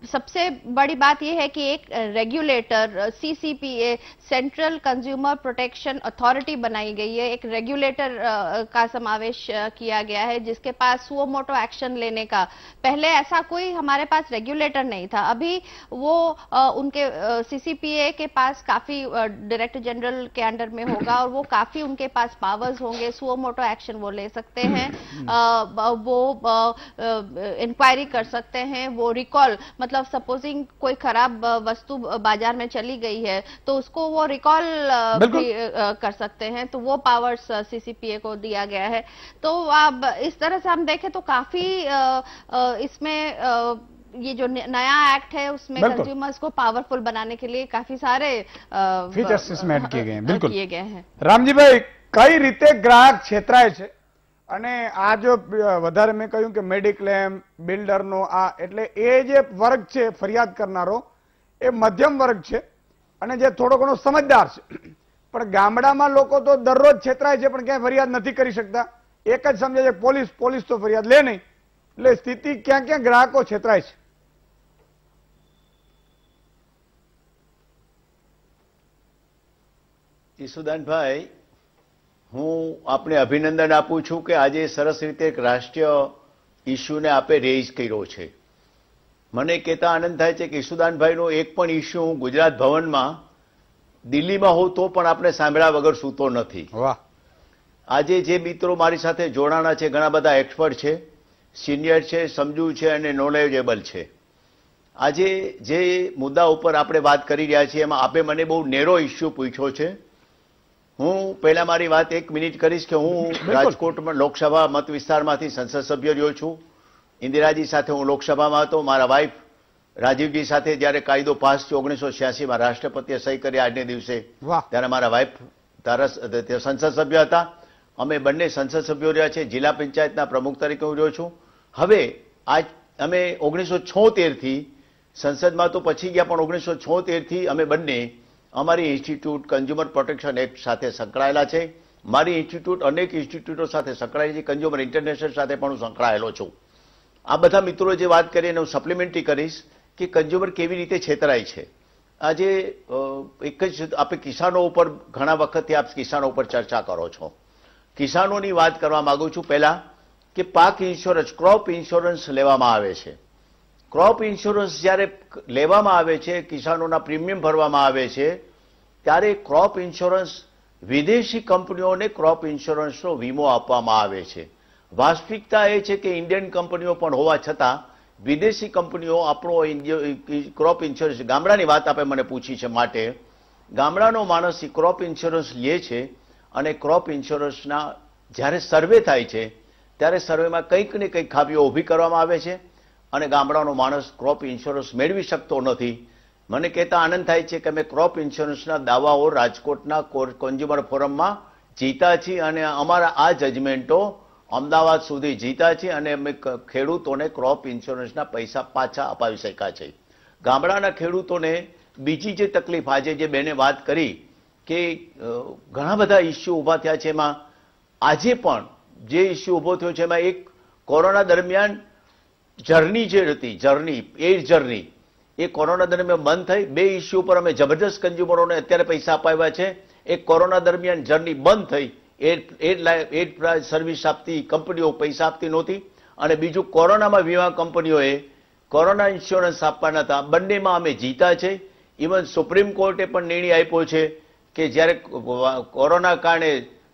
सबसे बड़ी बात यह है कि एक regulator CCPA, central consumer protection authority बनाई गई है, एक रेगुलेटर का समावेश किया गया है जिसके पास सुओ मोटो एक्शन लेने का, पहले ऐसा कोई हमारे पास रेगुलेटर नहीं था, अभी वो उनके सीसीपीए के पास काफी डायरेक्टर जनरल के अंडर में होगा और वो काफी उनके पास पावर्स होंगे, सुओ मोटो एक्शन वो ले सकते हैं, वो इंक्वायरी कर सकते हैं, वो रिकॉल, मतलब सपोजिंग कोई खराब वस्तु बाजार में चली गई है तो उसको वो रिकॉल भी कर सकते हैं, तो वो पावर्स सीसीपीए को दिया गया है। तो अब इस तरह से हम देखें तो काफी इसमें ये जो नया एक्ट है उसमें कंज्यूमर्स को पावरफुल बनाने के लिए काफी सारे फीचर्स इसमें ऐड किए गए हैं। बिल्कुल किए गए हैं। रामजीभाई, कई रीते ग्राहक छेतराय છે અને આ જો વધારે મેં કહ્યું કે મેડિક્લેમ, બિલ્ડરનો આ એટલે એ જે વર્ગ છે ફરિયાદ કરનારો એ મધ્યમ વર્ગ છે અને જે થોડો ઘણો સમજદાર છે, પણ ગામડામાં લોકો તો દરરોજ છેતરાય છે પણ ક્યાંય ફરિયાદ નથી કરી શકતા, એક જ સમજે છે પોલીસ તો ફરિયાદ લે નહીં, એટલે સ્થિતિ ક્યાં ક્યાં ગ્રાહકો છેતરાય છે? ઈસુદાનભાઈ, હું આપને અભિનંદન આપું છું કે આજે સરસ રીતે એક રાષ્ટ્રીય ઇસ્યુને આપે રેઇઝ કર્યો છે. મને કહેતા આનંદ થાય છે કે ઈશુદાનભાઈનો એક પણ ઇસ્યુ હું ગુજરાત ભવનમાં દિલ્હીમાં હોઉં તો પણ આપણે સાંભળ્યા વગર સૂતો નથી. વાહ. આજે જે મિત્રો મારી સાથે જોડાણા છે ઘણા બધા એક્સપર્ટ છે, સિનિયર છે, સમજુ છે અને નોલેજેબલ છે. આજે જે મુદ્દા ઉપર આપણે વાત કરી રહ્યા છીએ એમાં આપે મને બહુ નેરો ઇસ્યુ પૂછ્યો છે. હું પહેલા મારી વાત 1 મિનિટ કરીશ કે હું રાજકોટમાં લોકસભા મત વિસ્તારમાંથી સંસદ સભ્ય રહ્યો છું. ઇન્દિરાજી સાથે હું લોકસભામાં હતો. મારા વાઇફ રાજીવજી સાથે જ્યારે કાયદો પાસ થયો 1986માં રાષ્ટ્રપતિએ સહી કરી આજને દિવસે, ત્યારે મારા વાઇફ સંસદ સભ્ય હતા. અમે બંને સંસદ સભ્યો રહ્યા છે. જિલ્લા પંચાયતના પ્રમુખ તરીકે હું રહ્યો છું. હવે આજ અમે 1976 થી સંસદમાં તો પછી ગયા, પણ 1976 થી અમે બંને અમારી ઇન્સ્ટિટ્યૂટ કન્ઝ્યુમર પ્રોટેક્શન એક્ટ સાથે સંકળાયેલા છે. મારી ઇન્સ્ટિટ્યૂટ અનેક ઇન્સ્ટિટ્યૂટો સાથે સંકળાયેલી છે. કન્ઝ્યુમર ઇન્ટરનેશનલ સાથે પણ હું સંકળાયેલો છું. આ બધા મિત્રો જે વાત કરી એને હું સપ્લિમેન્ટરી કરીશ કે કન્ઝ્યુમર કેવી રીતે છેતરાય છે. આજે એક જ આપણે કિસાનો ઉપર ઘણા વખતથી આપ કિસાનો ઉપર ચર્ચા કરો છો. કિસાનોની વાત કરવા માંગુ છું. પહેલા કે પાક ઇન્સ્યોરન્સ, ક્રોપ ઇન્સ્યોરન્સ લેવામાં આવે છે. ક્રોપ ઇન્સ્યોરન્સ જ્યારે લેવામાં આવે છે, કિસાનોના પ્રીમિયમ ભરવામાં આવે છે, ત્યારે ક્રોપ ઇન્સ્યોરન્સ વિદેશી કંપનીઓને ક્રોપ ઇન્સ્યોરન્સનો વીમો આપવામાં આવે છે. વાસ્તવિકતા એ છે કે ઇન્ડિયન કંપનીઓ પણ હોવા છતાં વિદેશી કંપનીઓ આપણો ક્રોપ ઇન્સ્યોરન્સ, ગામડાની વાત આપે મને પૂછી છે, માટે ગામડાનો માણસ ક્રોપ ઇન્સ્યોરન્સ લે છે અને ક્રોપ ઇન્સ્યોરન્સના જ્યારે સર્વે થાય છે ત્યારે સર્વેમાં કંઈક ને કંઈક ખામીઓ ઊભી કરવામાં આવે છે અને ગામડાનો માણસ ક્રોપ ઇન્સ્યોરન્સ મેળવી શકતો નથી. મને કહેતા આનંદ થાય છે કે અમે ક્રોપ ઇન્સ્યોરન્સના દાવાઓ રાજકોટના કન્ઝ્યુમર ફોરમમાં જીતા છીએ અને અમારા આ જજમેન્ટો અમદાવાદ સુધી જીતા છે અને અમે ખેડૂતોને ક્રોપ ઇન્સ્યોરન્સના પૈસા પાછા અપાવી શક્યા છે. ગામડાના ખેડૂતોને બીજી જે તકલીફ આજે જે બેને વાત કરી કે ઘણા બધા ઇસ્યુ ઊભા થયા છે, એમાં આજે પણ જે ઇસ્યુ ઊભો થયો છે એમાં એક કોરોના દરમિયાન જર્ની જે હતી, એર જર્ની, એ કોરોના દરમિયાન બંધ થઈ. 2 ઇસ્યુ પર અમે જબરદસ્ત કન્ઝ્યુમરોને અત્યારે પૈસા અપાવ્યા છે. એક કોરોના દરમિયાન જર્ની બંધ થઈ, એર સર્વિસ આપતી કંપનીઓ પૈસા આપતી નહોતી, અને બીજું કોરોનામાં વીમા કંપનીઓએ કોરોના ઇન્સ્યોરન્સ આપવાના હતા. બંનેમાં અમે જીતા છે. ઇવન સુપ્રીમ કોર્ટે પણ નિર્ણય આપ્યો છે કે જ્યારે કોરોના કારણે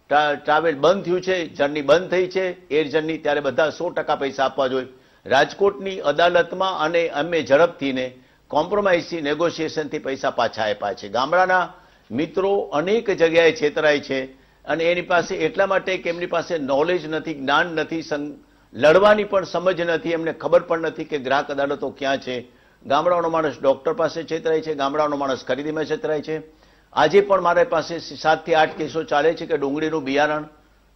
ટ્રાવેલ બંધ થયું છે, જર્ની બંધ થઈ છે એર જર્ની, ત્યારે બધા 100% પૈસા આપવા જોઈએ. રાજકોટની અદાલતમાં અને અમે ઝડપથી ને કોમ્પ્રોમાઇઝથી નેગોશિએશનથી પૈસા પાછા આપ્યા છે. ગામડાના મિત્રો અનેક જગ્યાએ છેતરાય છે અને એની પાસે એટલા માટે કે એમની પાસે નોલેજ નથી, જ્ઞાન નથી, લડવાની પણ સમજ નથી, એમને ખબર પણ નથી કે ગ્રાહક અદાલતો ક્યાં છે. ગામડાનો માણસ ડોક્ટર પાસે છેતરાય છે, ગામડાનો માણસ ખરીદીમાં છેતરાય છે. આજે પણ મારા પાસે 7 થી 8 કેસો ચાલે છે કે ડુંગળીનું બિયારણ,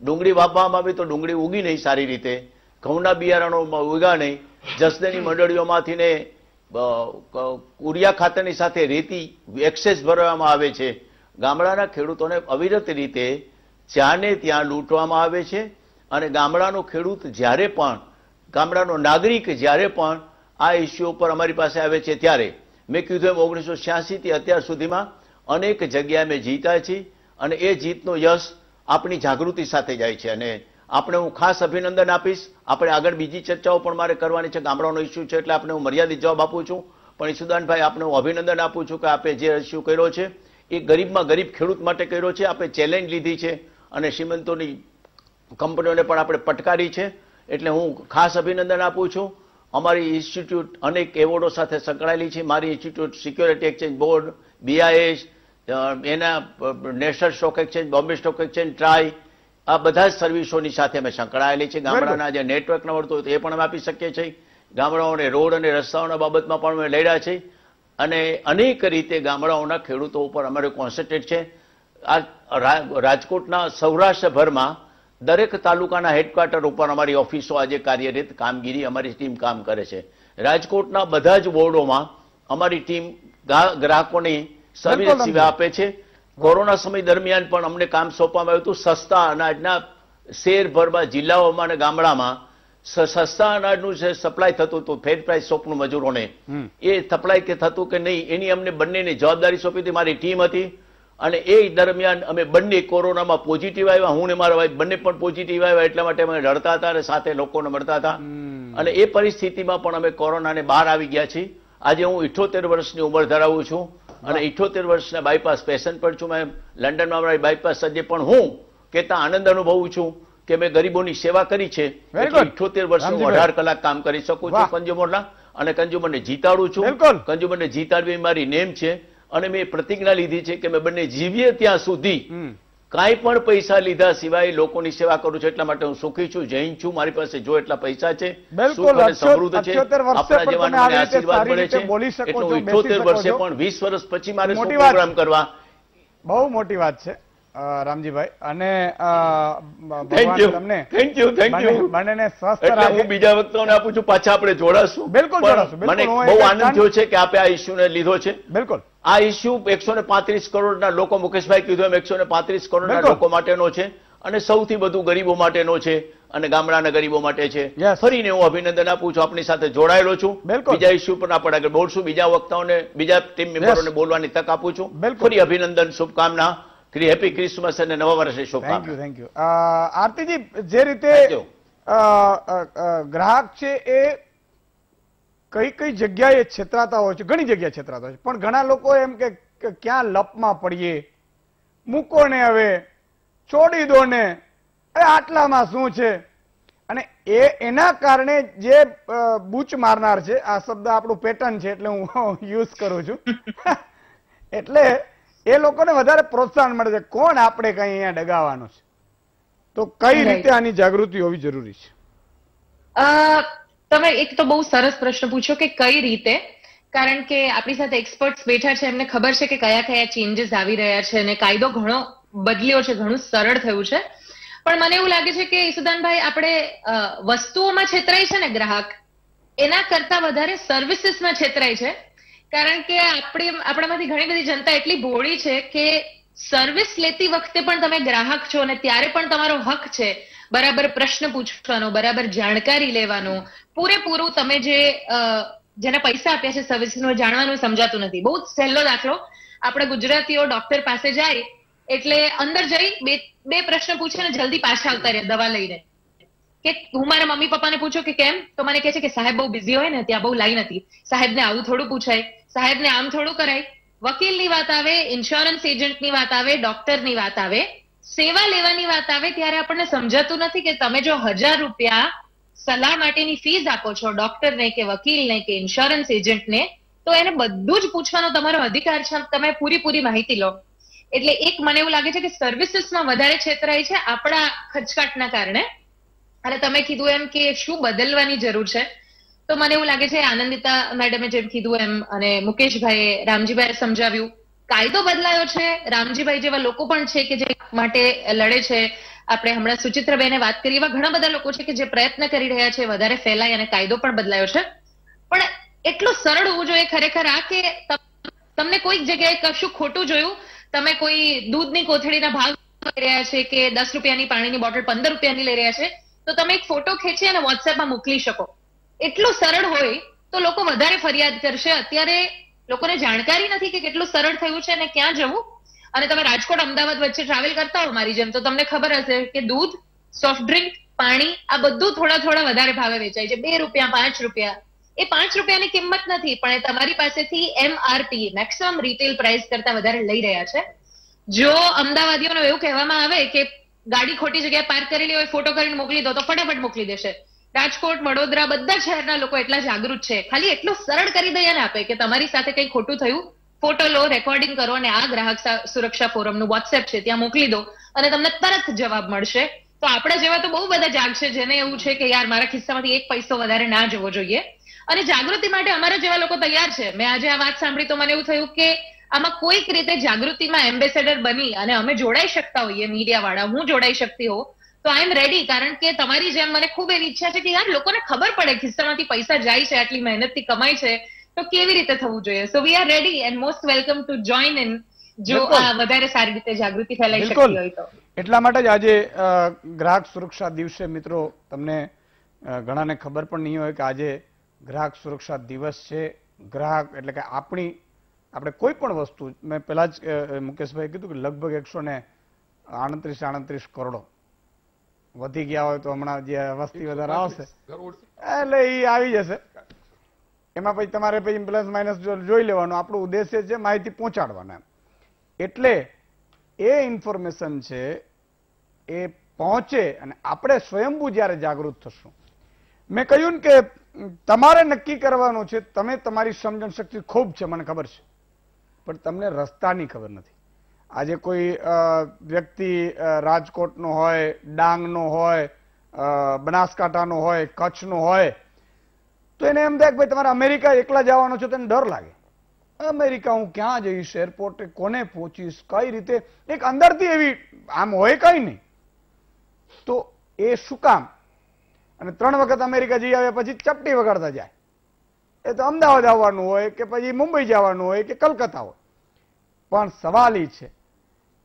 ડુંગળી વાપવામાં આવે તો ડુંગળી ઉગી નહીં સારી રીતે, ઘઉંના બિયારણો ઉગા નહીં, જસદણની મંડળીઓમાંથી ને ઉરિયા ખાતરની સાથે રેતી એક્સેસ ભરવામાં આવે છે. ગામડાના ખેડૂતોને અવિરત રીતે જ્યાંને ત્યાં લૂંટવામાં આવે છે અને ગામડાનો ખેડૂત જ્યારે પણ, ગામડાનો નાગરિક જ્યારે પણ આ ઇસ્યુ ઉપર અમારી પાસે આવે છે ત્યારે મેં કીધું એમ 1986 થી અત્યાર સુધીમાં અનેક જગ્યાએ મેં જીતા છીએ અને એ જીતનો યશ આપણી જાગૃતિ સાથે જાય છે અને આપણે હું ખાસ અભિનંદન આપીશ. આપણે આગળ બીજી ચર્ચાઓ પણ મારે કરવાની છે. ગામડાનો ઇસ્યુ છે એટલે આપણે હું મર્યાદિત જવાબ આપું છું, પણ ઈશુદાનભાઈ આપને હું અભિનંદન આપું છું કે આપે જે ઇસ્યુ કર્યો છે એ ગરીબમાં ગરીબ ખેડૂત માટે કર્યો છે. આપણે ચેલેન્જ લીધી છે અને શ્રીમંતોની કંપનીઓને પણ આપણે પટકારી છે, એટલે હું ખાસ અભિનંદન આપું છું. અમારી ઇન્સ્ટિટ્યૂટ અનેક એવોર્ડો સાથે સંકળાયેલી છે. મારી institute security exchange board, BIS, એના national stock exchange, Bombay stock exchange, try, આ બધા જ સર્વિસોની સાથે અમે સંકળાયેલી છે. ગામડાના જે નેટવર્ક ન મળતું હોય તો એ પણ અમે આપી શકીએ છીએ. ગામડાઓને રોડ અને રસ્તાઓના બાબતમાં પણ અમે લડ્યા છે અને અનેક રીતે ગામડાઓના ખેડૂતો ઉપર અમારે કોન્સન્ટ્રેટ છે. આ રાજકોટના સૌરાષ્ટ્રભરમાં દરેક તાલુકાના હેડક્વાર્ટર ઉપર અમારી ઓફિસો આજે કાર્યરત, કામગીરી અમારી ટીમ કામ કરે છે. રાજકોટના બધા જ વોર્ડોમાં અમારી ટીમ ગ્રાહકોની સર્વિસ સેવા આપે છે. કોરોના સમય દરમિયાન પણ અમને કામ સોંપવામાં આવ્યું હતું. સસ્તા અનાજના શહેરભરમાં, જિલ્લાઓમાં અને ગામડામાં સસ્તા અનાજનું જે સપ્લાય થતું હતું ફેર પ્રાઇસ શોપનું મજૂરોને, એ સપ્લાય કે થતું કે નહીં એની અમને બંનેની જવાબદારી સોંપી હતી. મારી ટીમ હતી અને એ દરમિયાન અમે બંને કોરોનામાં પોઝિટિવ આવ્યા, હું ને મારા વાઈફ બંને પણ પોઝિટિવ આવ્યા, એટલા માટે અમે લડતા હતા અને સાથે લોકોને મળતા હતા. અને એ પરિસ્થિતિમાં પણ અમે કોરોનાને બહાર આવી ગયા છીએ. આજે હું 78 વર્ષની ઉંમર ધરાવું છું અને 78 વર્ષના બાયપાસ પેશન્ટ પણ છું. મેં લંડનમાં મારી બાયપાસ સર્જરી પણ હું કહેતા આનંદ અનુભવું છું કે મેં ગરીબોની સેવા કરી છે. 78 વર્ષે 18 કલાક કામ કરી શકું છું કન્ઝ્યુમરના, અને કન્ઝ્યુમરને જીતાડું છું. કન્ઝ્યુમરને જીતાડવી મારી નેમ છે અને મેં પ્રતિજ્ઞા લીધી છે કે મેં બંને જીવીએ ત્યાં સુધી કાંઈ પણ પૈસા લીધા સિવાય લોકોની સેવા કરું છું. એટલા માટે હું સુખી છું, જૈન છું. મારી પાસે જો એટલા પૈસા છે, સુખ અને સમૃદ્ધ છે, આપણા જવાનોને આશીર્વાદ મળે છે. એટલે 78 વર્ષે પણ 20 વર્ષ પછી મારે શું પ્રોગ્રામ કરવા. બહુ મોટી વાત છે રામજીભાઈ, અને થેન્ક યુ બંનેને સ્વસ્થ રાખે. હું બીજા વક્તાઓને આપું છું, પાછા આપણે જોડાશું. બિલકુલ જોડાશું. મને બહુ આનંદ થયો છે કે આપણે આ ઇસ્યુને લીધો છે. બિલકુલ આ ઇસ્યુ 135 કરોડના લોકો, મુકેશભાઈ કીધું એમ 135 કરોડના લોકો માટેનો છે અને સૌથી વધુ ગરીબો માટેનો છે અને ગામડાના ગરીબો માટે છે. ફરીને હું અભિનંદન આપું છું, આપની સાથે જોડાયેલો છું. બીજા ઇસ્યુ પર આપણે આગળ બોલશું, બીજા વક્તાઓને, બીજા ટીમ મેમ્બરોને બોલવાની તક આપું છું. ફરી અભિનંદન, શુભકામના, હેપી ક્રિસમસ અને નવા વર્ષની શુભકામના. Thank you. આરતીજી, જે રીતે ગ્રાહક છે એ કઈ કઈ જગ્યાએ છેતરાતા હોય છે, ઘણી જગ્યાએ છેતરાતા હોય છે, પણ ઘણા લોકો એમ કે ક્યાં લપમાં પડીએ, મૂકો ને હવે છોડી દો ને, આટલામાં શું છે, અને એના કારણે જે બૂચ મારનાર છે, આ શબ્દ આપણું પેટર્ન છે એટલે હું યુઝ કરું છું, એટલે એ લોકોને વધારે પ્રોત્સાહન મળે છે. કોણ આપણે કઈ અહીંયા ડગાવવાનું છે, તો કઈ રીતે આની જાગૃતિ હોવી જરૂરી છે? તમે એક તો બહુ સરસ પ્રશ્ન પૂછ્યો કે કઈ રીતે, કારણ કે આપણી સાથે એક્સપર્ટ્સ બેઠા છે, એમને ખબર છે કે કયા કયા ચેન્જીસ આવી રહ્યા છે અને કાયદો ઘણો બદલ્યો છે, ઘણું સરળ થયું છે. પણ મને એવું લાગે છે કે ઈસુદાનભાઈ, આપણે વસ્તુઓમાં છેતરાય છે ને ગ્રાહક, એના કરતા વધારે સર્વિસીસમાં છેતરાય છે. કારણ કે આપણામાંથી ઘણી બધી જનતા એટલી ભોળી છે કે સર્વિસ લેતી વખતે પણ તમે ગ્રાહક છો અને ત્યારે પણ તમારો હક છે બરાબર પ્રશ્ન પૂછવાનો, બરાબર જાણકારી લેવાનો, પૂરેપૂરું તમે જેને પૈસા આપ્યા છે સર્વિસનું જાણવાનું સમજાતું નથી. બહુ જ સહેલો દાખલો, આપણે ગુજરાતીઓ ડોક્ટર પાસે જાય એટલે અંદર જઈ બે પ્રશ્ન પૂછે ને જલ્દી પાછા આવતા રહે દવા લઈને. કે હું મારા મમ્મી પપ્પાને પૂછું કે કેમ, તો મને કહે છે કે સાહેબ બહુ બિઝી હોય ને, ત્યાં બહુ લાઈન હતી, સાહેબને આવું થોડું પૂછાય, સાહેબને આમ થોડું કરાય. વકીલની વાત આવે, ઇન્સ્યોરન્સ એજન્ટની વાત આવે, ડોક્ટરની વાત આવે, સેવા લેવાની વાત આવે, ત્યારે આપણને સમજાતું નથી કે તમે જો 1000 રૂપિયા સલાહ માટેની ફીસ આપો છો ડોક્ટરને કે વકીલને કે ઇન્સ્યોરન્સ એજન્ટને, તો એને બધું જ પૂછવાનો તમારો અધિકાર છે, તમે પૂરી માહિતી લો. એટલે એક મને એવું લાગે છે કે સર્વિસીસમાં વધારે છેતરાય છે આપણા ખચકાટના કારણે. અને તમે કીધું એમ કે શું બદલવાની જરૂર છે, તો મને એવું લાગે છે આનંદિતા મેડમે જેમ કીધું એમ અને મુકેશભાઈએ, રામજીભાઈએ સમજાવ્યું, કાયદો બદલાયો છે. રામજીભાઈ જેવા લોકો પણ છે કે જે માટે લડે છે. આપણે હમણાં સુચિત્રાબેને વાત કરી, એવા ઘણા બધા લોકો છે કે જે પ્રયત્ન કરી રહ્યા છે વધારે ફેલાય, અને કાયદો પણ બદલાયો છે. પણ એટલું સરળ હોવું જોઈએ ખરેખર આ કે તમને કોઈક જગ્યાએ કશું ખોટું જોયું, તમે કોઈ દૂધની કોથળીના ભાવ લઈ રહ્યા છે કે 10 રૂપિયાની પાણીની બોટલ 15 રૂપિયાની લઈ રહ્યા છે, તો તમે એક ફોટો ખેંચી અને વોટ્સએપમાં મોકલી શકો. એટલું સરળ હોય તો લોકો વધારે ફરિયાદ કરશે. અત્યારે લોકોને જાણકારી નથી કે કેટલું સરળ થયું છે અને ક્યાં જવું. અને તમે રાજકોટ અમદાવાદ વચ્ચે ટ્રાવેલ કરતા હો મારી જેમ, તો તમને ખબર હશે કે દૂધ, સોફ્ટ ડ્રિંક, પાણી આ બધું થોડા વધારે ભાવે વેચાય છે. 2 રૂપિયા, 5 રૂપિયા. એ 5 રૂપિયાની કિંમત નથી, પણ એ તમારી પાસેથી MRP મેક્સિમમ રિટેલ પ્રાઇસ કરતા વધારે લઈ રહ્યા છે. જો અમદાવાદીઓને એવું કહેવામાં આવે કે ગાડી ખોટી જગ્યાએ પાર્ક કરેલી હોય, ફોટો કરીને મોકલી દો, તો ફટાફટ મોકલી દેશે. રાજકોટ, વડોદરા બધા શહેરના લોકો એટલા જાગૃત છે. ખાલી એટલું સરળ કરી દઈએ ને આપે કે તમારી સાથે કંઈ ખોટું થયું, ફોટો લો, રેકોર્ડિંગ કરો અને આ ગ્રાહક સુરક્ષા ફોરમનું વોટ્સએપ છે ત્યાં મોકલી દો અને તમને તરત જવાબ મળશે. તો આપણા જેવા તો બહુ બધા જાગશે જેને એવું છે કે યાર મારા ખિસ્સામાંથી 1 પૈસો વધારે ના જવો જોઈએ. અને જાગૃતિ માટે અમારા જેવા લોકો તૈયાર છે. મેં આજે આ વાત સાંભળી તો મને એવું થયું કે આમાં કોઈક રીતે જાગૃતિમાં એમ્બેસેડર બની અને અમે જોડાઈ શકતા હોઈએ, મીડિયા વાળા, હું જોડાઈ શકતી હોઉં તો આઈ એમ રેડી. કારણ કે તમારી જેમ મને ખૂબ એવી ઈચ્છા છે કે યાર લોકોને ખબર પડે ખિસ્સામાંથી પૈસા જાય છે, આટલી મહેનતથી કમાય છે, તો કેવી રીતે થવું જોઈએ. So we are ready and most welcome to join in, જો આ વધારે સારી રીતે જાગૃતિ ફેલાઈ શકતી હોય તો. એટલા માટે જ આજે ગ્રાહક સુરક્ષા દિવસે મિત્રો, તમને ઘણાને ખબર પણ નહીં હોય કે આજે ગ્રાહક સુરક્ષા દિવસ છે. ગ્રાહક એટલે કે આપણી આપણે કોઈ પણ વસ્તુ, મેં પહેલા જ મુકેશભાઈ કીધું કે લગભગ 138 કરોડો વધી ગયા હોય તો હમણાં જે વસ્તી વધારે આવશે એટલે એ આવી જશે. એમાં પછી તમારે પછી પ્લસ માઇનસ જોઈ લેવાનું. આપણો ઉદ્દેશ્ય છે માહિતી પહોંચાડવાના. એટલે એ ઇન્ફોર્મેશન છે એ પહોંચે અને આપણે સ્વયંભૂ જયારે જાગૃત થશું. મેં કહ્યું ને કે તમારે નક્કી કરવાનું છે. તમે તમારી સમજણ શક્તિ ખૂબ છે, મને ખબર છે, પણ તમને રસ્તાની ખબર નથી. આજે કોઈ વ્યક્તિ રાજકોટનો હોય, ડાંગનો હોય, બનાસકાંઠાનો હોય, કચ્છનો હોય, તો એને એમ થાય કે ભાઈ તમારે અમેરિકા એકલા જવાનો છો, તેને ડર લાગે. અમેરિકા હું ક્યાં જઈશ, એરપોર્ટે કોને પહોંચીશ, કઈ રીતે, એક અંદરથી એવી આમ હોય કઈ નહીં. તો એ શું કામ? અને 3 વખત અમેરિકા જઈ આવ્યા પછી ચપટી વગાડતા જાય. એ તો અમદાવાદ આવવાનું હોય કે પછી મુંબઈ જવાનું હોય કે કલકત્તા હોય. પણ સવાલ એ છે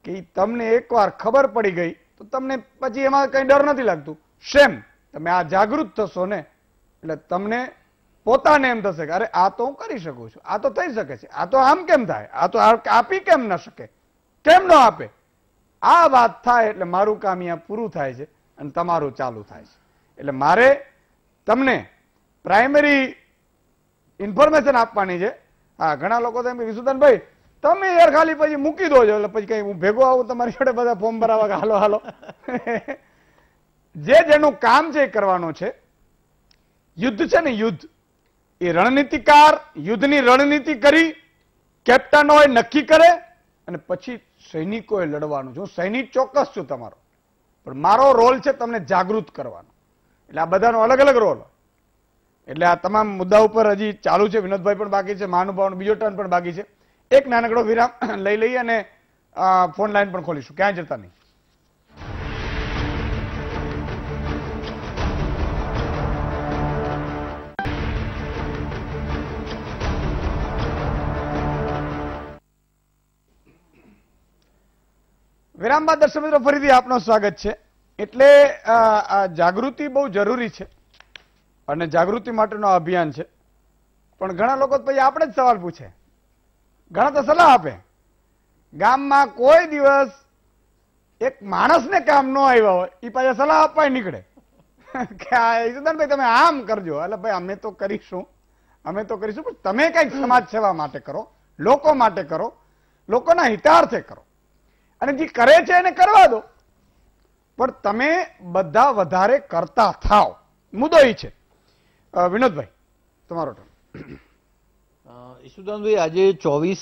કે તમને એકવાર ખબર પડી ગઈ તો તમને પછી એમાં કઈ ડર નથી લાગતું. શેમ, તમે આ જાગૃત થશો ને એટલે તમને પોતાને એમ થશે કે અરે આ તો હું કરી શકું છું, આ તો થઈ શકે છે, આ તો આમ કેમ થાય, આ તો આપી કેમ ન શકે, કેમ ન આપે. આ વાત થાય એટલે મારું કામ અહીંયા પૂરું થાય છે અને તમારું ચાલુ થાય છે. એટલે મારે તમને પ્રાઇમરી ઇન્ફોર્મેશન આપવાની છે. હા, ઘણા લોકો તો એમ કે વિસુદાનભાઈ તમે યાર ખાલી પછી મૂકી દો છો, એટલે પછી કઈ હું ભેગો આવું તમારી જોડે બધા ફોર્મ ભરાવા કે હાલો હાલો. જેનું કામ છે એ કરવાનું છે. યુદ્ધ છે ને, યુદ્ધ એ રણનીતિકાર યુદ્ધની રણનીતિ કરી કેપ્ટન હોય નક્કી કરે અને પછી સૈનિકોએ લડવાનું. હું સૈનિક ચોક્કસ છું તમારો, પણ મારો રોલ છે તમને જાગૃત કરવાનો. એટલે આ બધાનો અલગ અલગ રોલ. એટલે આ તમામ મુદ્દા ઉપર હજી ચાલુ છે. વિનોદભાઈ પણ બાકી છે, મહાનુભાવનો બીજો ટર્ન પણ બાકી છે. એક નાનકડો વિરામ લઈ લઈએ અને ફોન લાઈન પણ ખોલીશું. ક્યાંય જતા નહીં. વિરામ બાદ દર્શક મિત્રો ફરીથી આપનું સ્વાગત છે. એટલે જાગૃતિ બહુ જરૂરી છે અને જાગૃતિ માટેનો અભિયાન છે. પણ ઘણા લોકો પછી આપણે જ સવાલ પૂછે, ઘણા તો સલાહ આપે. ગામમાં કોઈ દિવસ એક માણસને કામ ન આવ્યા હોય એ પાછા સલાહ આપવા નીકળે કે ઈશુદાનભાઈ તમે આમ કરજો. એટલે ભાઈ અમે તો કરીશું, પણ તમે કઈક સમાજ સેવા માટે કરો, લોકો માટે કરો, લોકોના હિતાર્થે કરો. અને જે કરે છે એને કરવા દો, પણ તમે બધા વધારે કરતા થાવ. મુદ્દો એ છે. વિનોદભાઈ તમારો ટર્ન. ઈશુદાનભાઈ, આજે 24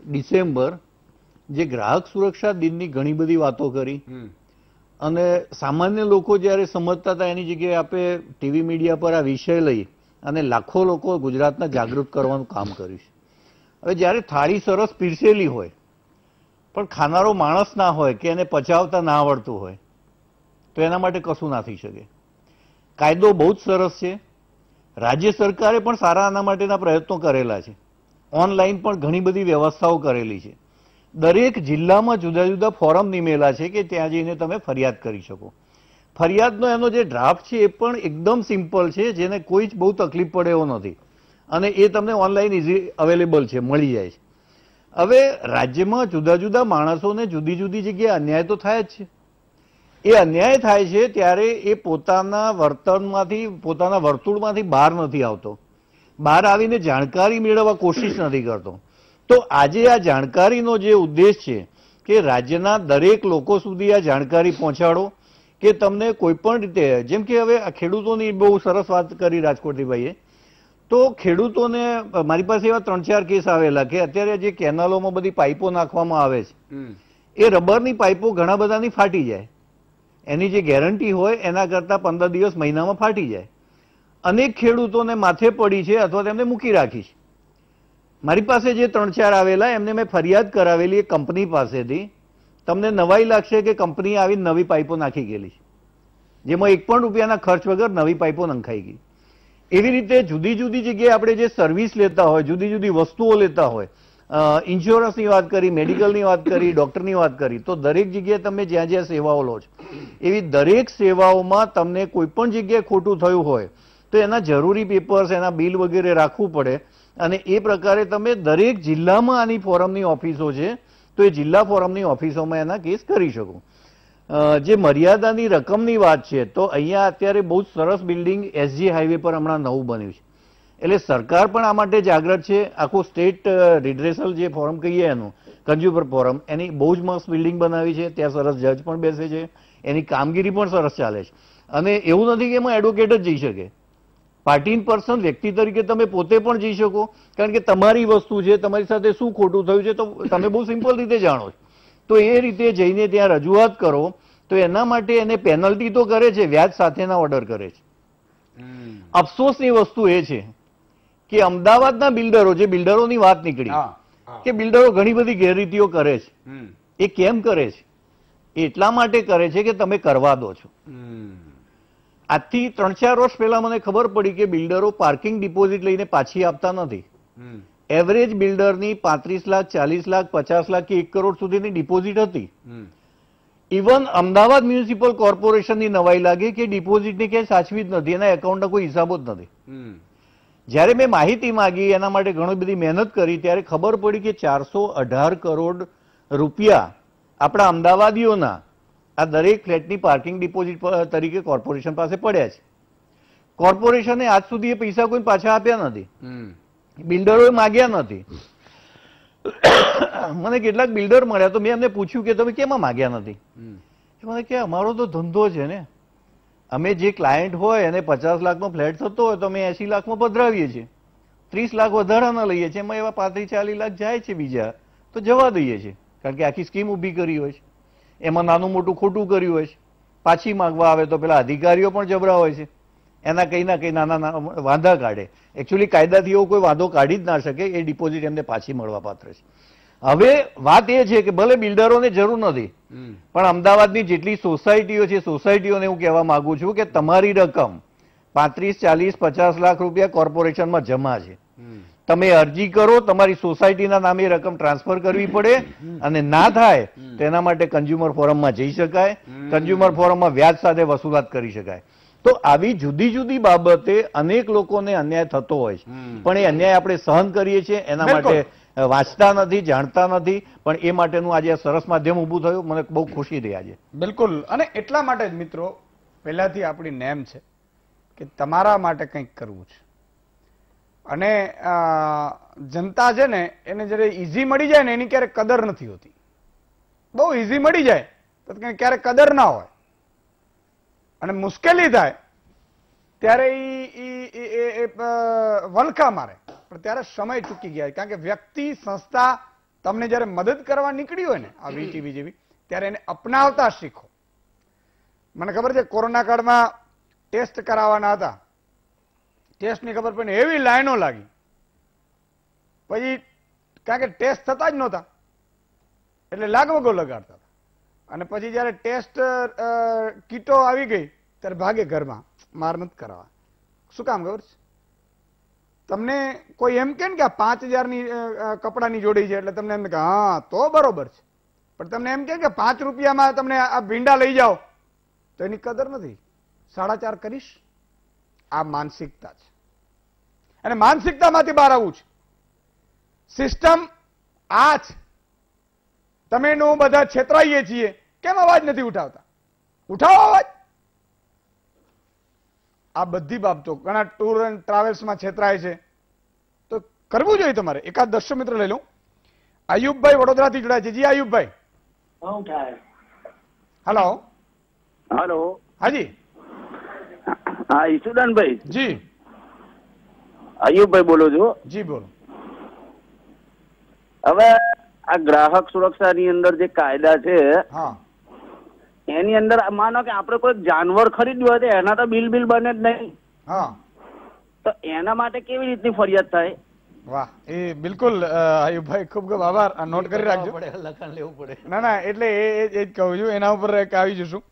ડિસેમ્બર જે ગ્રાહક સુરક્ષા દિનની ઘણી બધી વાતો કરી અને સામાન્ય લોકો જયારે સમજતા હતા એની જગ્યાએ આપણે ટીવી મીડિયા પર આ વિષય લઈ અને લાખો લોકો ગુજરાતના જાગૃત કરવાનું કામ કર્યું છે. હવે જયારે થાળી સરસ પીરસેલી હોય પણ ખાનારો માણસ ના હોય કે એને પચાવતા ના આવડતું હોય તો એના માટે કશું ના થઈ શકે. કાયદો બહુ જ સરસ છે. રાજ્ય સરકારે પણ સારા આના માટેના પ્રયત્નો કરેલા છે. ઓનલાઈન પણ ઘણી બધી વ્યવસ્થાઓ કરેલી છે. દરેક જિલ્લામાં જુદા જુદા ફોરમ નિમેલા છે કે ત્યાં જઈને તમે ફરિયાદ કરી શકો. ફરિયાદનો એનો જે ડ્રાફ્ટ છે એ પણ એકદમ સિમ્પલ છે, જેને કોઈ જ બહુ તકલીફ પડે એવો નથી અને એ તમને ઓનલાઈન ઇઝી અવેલેબલ છે, મળી જાય છે. હવે રાજ્યમાં જુદા જુદા માણસોને જુદી જુદી જગ્યાએ અન્યાય તો થાય જ છે. એ અન્યાય થાય છે ત્યારે એ પોતાના વર્તનમાંથી, પોતાના વર્તુળમાંથી બહાર નથી આવતો, બહાર આવીને જાણકારી મેળવવા કોશિશ નથી કરતો. તો આજે આ જાણકારીનો જે ઉદ્દેશ છે કે રાજ્યના દરેક લોકો સુધી આ જાણકારી પહોંચાડો કે તમને કોઈ પણ રીતે, જેમ કે હવે ખેડૂતોની બહુ સરસ વાત કરી રાજકોટથી ભાઈએ, તો ખેડૂતોને મારી પાસે એવા 3-4 કેસ આવેલા કે અત્યારે જે કેનાલોમાં બધી પાઇપો નાખવામાં આવે છે એ રબરની પાઇપો ઘણા બધાની ફાટી જાય. એની જે ગેરંટી હોય એના કરતા 15 દિવસ મહિનામાં ફાટી જાય. અનેક ખેડૂતોને માથે પડી છે અથવા તેમને મૂકી રાખી છે. મારી પાસે જે 3-4 આવેલા એમને મેં ફરિયાદ કરાવેલી એક કંપની પાસેથી. તમને નવાઈ લાગશે કે કંપની આવી નવી પાઇપો નાખી ગયેલી છે, જેમાં 1 પણ રૂપિયાના ખર્ચ વગર નવી પાઇપો નંખાઈ ગઈ. એવી રીતે જુદી જુદી જગ્યાએ આપણે જે સર્વિસ લેતા હોય, જુદી જુદી વસ્તુઓ લેતા હોય, ઇન્સ્યોરન્સની વાત કરી, મેડિકલની વાત કરી, ડોક્ટરની વાત કરી, તો દરેક જગ્યાએ તમે જ્યાં જ્યાં સેવાઓ લો છો એવી દરેક સેવાઓમાં તમને કોઈ પણ જગ્યાએ ખોટું થયું હોય તો એના જરૂરી પેપર્સ, એના બિલ વગેરે રાખવું પડે અને એ પ્રકારે તમે દરેક જિલ્લામાં આની ફોરમની ઓફિસો છે તો એ જિલ્લા ફોરમની ઓફિસોમાં એના કેસ કરી શકો. જે મર્યાદાની રકમની વાત છે તો અહીંયા અત્યારે બહુ જ સરસ બિલ્ડિંગ એસજી હાઈવે પર હમણાં નવું બન્યું છે, એટલે સરકાર પણ આ માટે જાગૃત છે. આખું સ્ટેટ રિડ્રેસલ જે ફોરમ કહીએ એનું કન્ઝ્યુમર ફોરમ, એની બહુ જ મસ્ત બિલ્ડિંગ બનાવી છે, ત્યાં સરસ જજ પણ બેસે છે, એની કામગીરી પણ સરસ ચાલે છે. અને એવું નથી કે એમાં એડવોકેટ જ જઈ શકે, પાર્ટી ઇન પર્સન વ્યક્તિ તરીકે તમે પોતે પણ જઈ શકો, કારણ કે તમારી વસ્તુ છે, તમારી સાથે શું ખોટું થયું છે તો તમે બહુ સિમ્પલ રીતે જાણો છો. તો એ રીતે જઈને ત્યાં રજૂઆત કરો તો એના માટે એને પેનલ્ટી તો કરે છે, વ્યાજ સાથેના ઓર્ડર કરે છે. અફસોસની વસ્તુ એ છે કે અમદાવાદના બિલ્ડરો, જે બિલ્ડરોની વાત નીકળી કે બિલ્ડરો ઘણી બધી ગેરરીતિઓ કરે છે. એ કેમ કરે છે? એટલા માટે કરે છે કે તમે કરવા દો છો. આજથી 3-4 વર્ષ પહેલા મને ખબર પડી કે બિલ્ડરો પાર્કિંગ ડિપોઝિટ લઈને પાછી આપતા નથી. એવરેજ બિલ્ડરની 35 લાખ, 40 લાખ, 50 લાખ કે 1 કરોડ સુધીની ડિપોઝિટ હતી. ઇવન અમદાવાદ મ્યુનિસિપલ કોર્પોરેશનની નવાઈ લાગે કે ડિપોઝિટની ક્યાંય સાચવી જ નથી, એના એકાઉન્ટના કોઈ હિસાબો જ નથી. જ્યારે મેં માહિતી માંગી, એના માટે ઘણી બધી મહેનત કરી, ત્યારે ખબર પડી કે 418 કરોડ રૂપિયા આપણા અમદાવાદીઓના આ દરેક ફ્લેટની પાર્કિંગ ડિપોઝિટ તરીકે કોર્પોરેશન પાસે પડ્યા છે. કોર્પોરેશને આજ સુધી એ પૈસા કોઈ પાછા આપ્યા નથી, બિલ્ડરોએ માગ્યા નથી. મને કેટલાક બિલ્ડર મળ્યા તો મેં એમને પૂછ્યું કે તમે કેમ માગ્યા નથી? મને કે અમારો તો ધંધો છે ને, અમે જે ક્લાયન્ટ હોય એને 50 લાખનો ફ્લેટ થતો હોય તો અમે 80 લાખમાં પધરાવીએ છીએ, 30 લાખ વધારાના લઈએ છીએ, એમાં એવા 35-40 લાખ જાય છે બીજા તો જવા દઈએ છીએ, કારણ કે આખી સ્કીમ ઊભી કરી હોય છે, એમાં નાનું મોટું ખોટું કર્યું હોય છે. પાછી માંગવા આવે તો પેલા અધિકારીઓ પણ જબરા હોય છે, એના કંઈ ના કંઈ નાના વાંધા કાઢે. એકચ્યુઅલી કાયદાથી એવો કોઈ વાંધો કાઢી જ ના શકે, એ ડિપોઝિટ એમને પાછી મળવા પાત્ર છે. હવે વાત એ છે કે ભલે બિલ્ડરોને જરૂર નથી, પણ અમદાવાદની જેટલી સોસાયટીઓ છે, સોસાયટીઓને હું કહેવા માંગુ છું કે તમારી રકમ 35, 40, 50 લાખ રૂપિયા કોર્પોરેશનમાં જમા છે. તમે અરજી કરો, તમારી સોસાયટીના નામે રકમ ટ્રાન્સફર કરવી પડે, અને ના થાય તો એના માટે કન્ઝ્યુમર ફોરમમાં જઈ શકાય, કન્ઝ્યુમર ફોરમમાં વ્યાજ સાથે વસૂલાત કરી શકાય. તો આવી જુદી જુદી બાબતે અનેક લોકોને અન્યાય થતો હોય છે, પણ એ અન્યાય આપણે સહન કરીએ છીએ, એના માટે વાંચતા નથી, જાણતા નથી, પણ એ માટેનું આજે સરસ માધ્યમ ઊભું થયું, મને બહુ ખુશી થઈ આજે. બિલકુલ. અને એટલા માટે જ મિત્રો પહેલાથી આપણી નેમ છે કે તમારા માટે કંઈક કરવું છે, અને જનતા છે ને એને જ્યારે ઈઝી મળી જાય ને એની ક્યારેક કદર નથી હોતી. બહુ ઈઝી મળી જાય તો ક્યારેક કદર ના હોય, અને મુશ્કેલી થાય ત્યારે એ વલખા મારે, પણ ત્યારે સમય ચૂકી ગયા. કારણ કે વ્યક્તિ, સંસ્થા તમને જ્યારે મદદ કરવા નીકળી હોય ને આ વીટીવી જેવી, ત્યારે એને અપનાવતા શીખો. મને ખબર છે કોરોના કાળમાં ટેસ્ટ કરાવવાના હતા, ટેસ્ટની ખબર પડી એવી લાઈનો લાગી, પછી કારણ કે ટેસ્ટ થતા જ નહોતા એટલે લાગવગો લગાડતા હતા, અને પછી જયારે ટેસ્ટ કીટો આવી ગઈ ત્યારે ભાગે ઘરમાં, માર નથી કરાવવા. શું કામ ખબર છે તમને? કોઈ એમ કે આ 5000ની કપડાની જોડી છે એટલે તમને એમ કે હા તો બરોબર છે, પણ તમને એમ કે 5 રૂપિયામાં તમને આ ભીંડા લઈ જાઓ તો એની કદર નથી. 4.5 કરીશ, આ માનસિકતા છે, અને માનસિકતામાંથી બહાર આવવું છે. સિસ્ટમ આ છે. તમે બધા છેતરાઈએ છીએ, કેમ અવાજ નથી ઉઠાવતા? ઉઠાવો અવાજ. આ બધી બાબતો ઘણા ટૂર એન્ડ ટ્રાવેલ્સમાં છેતરાય છે, તો કરવું જોઈએ તમારે. એકાદ દર્શક મિત્ર લઈ લઉં. આયુબભાઈ વડોદરાથી જોડાય છે. જી આયુબભાઈ. હેલો. હેલો. હાજી. હા ઈસુદાનભાઈ. જી. આયુબભાઈ બોલો છો? જી બોલો. હવે આ ગ્રાહક સુરક્ષાની અંદર જે કાયદા છે, હા, એની અંદર માનો કે આપણે કોઈ જાનવર ખરીદ્યું હોય તો એના તો બિલ બને જ નહીં. હા, તો એના માટે કેવી રીતની ફરિયાદ થાય? વાહ, એ બિલકુલ આયુબભાઈ, ખૂબ ખૂબ આભાર. આ નોટ કરી રાખજો. લખાણ લેવું પડે. ના ના, એટલે એ જ કહું છું, એના ઉપર આવી જશું.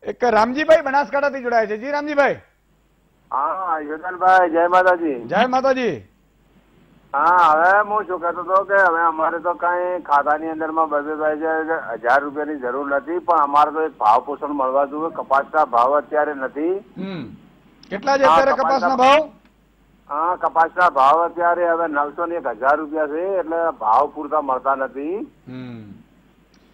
એક રામજીભાઈ બનાસકાંઠાથી જોડાય છે. જી રામજીભાઈ. હા યશવંતભાઈ, જય માતાજી. જય માતાજી. હા, હવે હું શું કહેતો હતો કે હવે અમારે તો કઈ ખાતાની અંદર માં બબેભાઈ છે 1000 રૂપિયાની જરૂર નથી, પણ અમારે તો એક ભાવ પોષણ મળવા જોઈએ. કપાસના ભાવ અત્યારે નથી. કેટલા છે અત્યારે કપાસના ભાવ? હા, કપાસના ભાવ અત્યારે હવે 900 ને 1000 રૂપિયા છે, એટલે ભાવ પૂરતા મળતા નથી.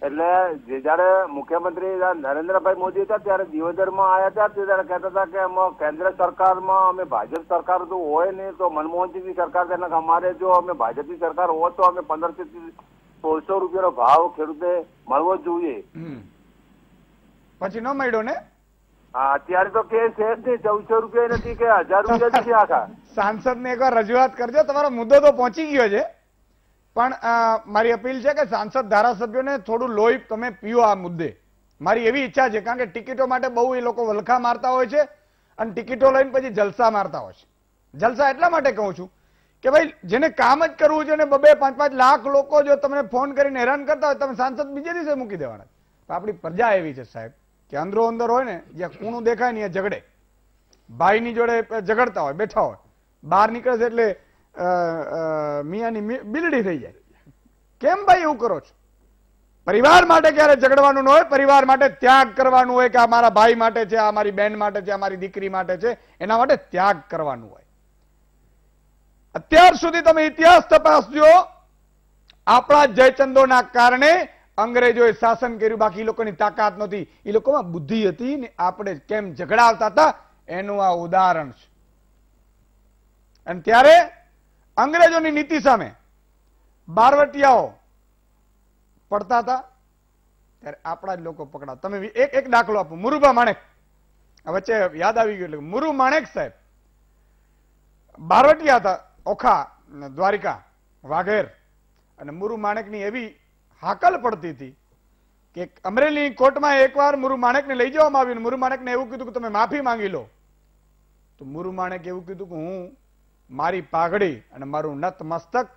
એટલે જયારે મુખ્યમંત્રી નરેન્દ્રભાઈ મોદી હતા ત્યારે દિયોદરમાં આવ્યા હતા, ત્યારે કહેતા હતા કે કેન્દ્ર સરકારમાં અમે ભાજપ સરકાર તો હોય ને તો મનમોહનસિંહની સરકાર, અમારે જો અમે ભાજપની સરકાર હોત તો અમે 1500 થી 1600 રૂપિયાનો ભાવ ખેડૂતે મળવો જોઈએ. પછી ન મળ્યો ને? હા, અત્યારે તો કે છે જ નહીં, 1400 રૂપિયા નથી કે 1000 રૂપિયા નથી આખા. સાંસદ ને એકવાર રજૂઆત કરજો, તમારો મુદ્દો તો પહોંચી ગયો છે, પણ મારી અપીલ છે કે સાંસદ ધારાસભ્યોને થોડું લોહી તમે પીઓ આ મુદ્દે. મારી એવી ઈચ્છા છે, કારણ કે ટિકિટો માટે બહુ એ લોકો વલખા મારતા હોય છે અને ટિકિટો લઈને પછી જલસા મારતા હોય છે. જલસા એટલા માટે કહું છું કે ભાઈ જેને કામ જ કરવું છે ને 2-5 લાખ લોકો જો તમને ફોન કરીને હેરાન કરતા હોય, તમે સાંસદ બીજે દિવસે મૂકી દેવાના. આપણી પ્રજા એવી છે સાહેબ કે અંદરો અંદર હોય ને, જ્યાં કૂણું દેખાય ને ત્યાં ઝઘડે. ભાઈની જોડે ઝઘડતા હોય, બેઠા હોય, બહાર નીકળે છે એટલે મિયાની બિલડી થઈ જાય. કેમ ભાઈ એવું કરો છો? પરિવાર માટે ક્યારે ઝઘડવાનું ન હોય, પરિવાર માટે ત્યાગ કરવાનું હોય કે આ મારા ભાઈ માટે છે, આ મારી બેન માટે છે, આ મારી દીકરી માટે છે, એના માટે ત્યાગ કરવાનું હોય. અત્યાર સુધી તમે ઇતિહાસ તપાસજો, આપણા જયચંદોના કારણે અંગ્રેજોએ શાસન કર્યું, બાકી એ લોકોની તાકાત નહોતી, એ લોકોમાં બુદ્ધિ હતી ને આપણે કેમ ઝઘડાવતા હતા એનું આ ઉદાહરણ છે. અને ત્યારે અંગ્રેજોની નીતિ સામે બારવટિયાઓ પડતા હતા, ત્યારે આપણા જ લોકો પકડા. તમે એક દાખલો આપો. મુરુબા માણેક, વચ્ચે યાદ આવી ગયું, એટલે મુરુ માણેક સાહેબ બારવટિયા હતા, ઓખા, દ્વારિકા, વાઘેર. અને મુરુ માણેકની એવી હાકલ પડતી હતી કે અમરેલી કોર્ટમાં એકવાર મુરુ માણેકને લઈ જવામાં આવ્યું. મુરુ માણેકને એવું કીધું કે તમે માફી માંગી લો. તો મુરુ માણેકે એવું કીધું કે હું મારી પાઘડી અને મારું નત મસ્તક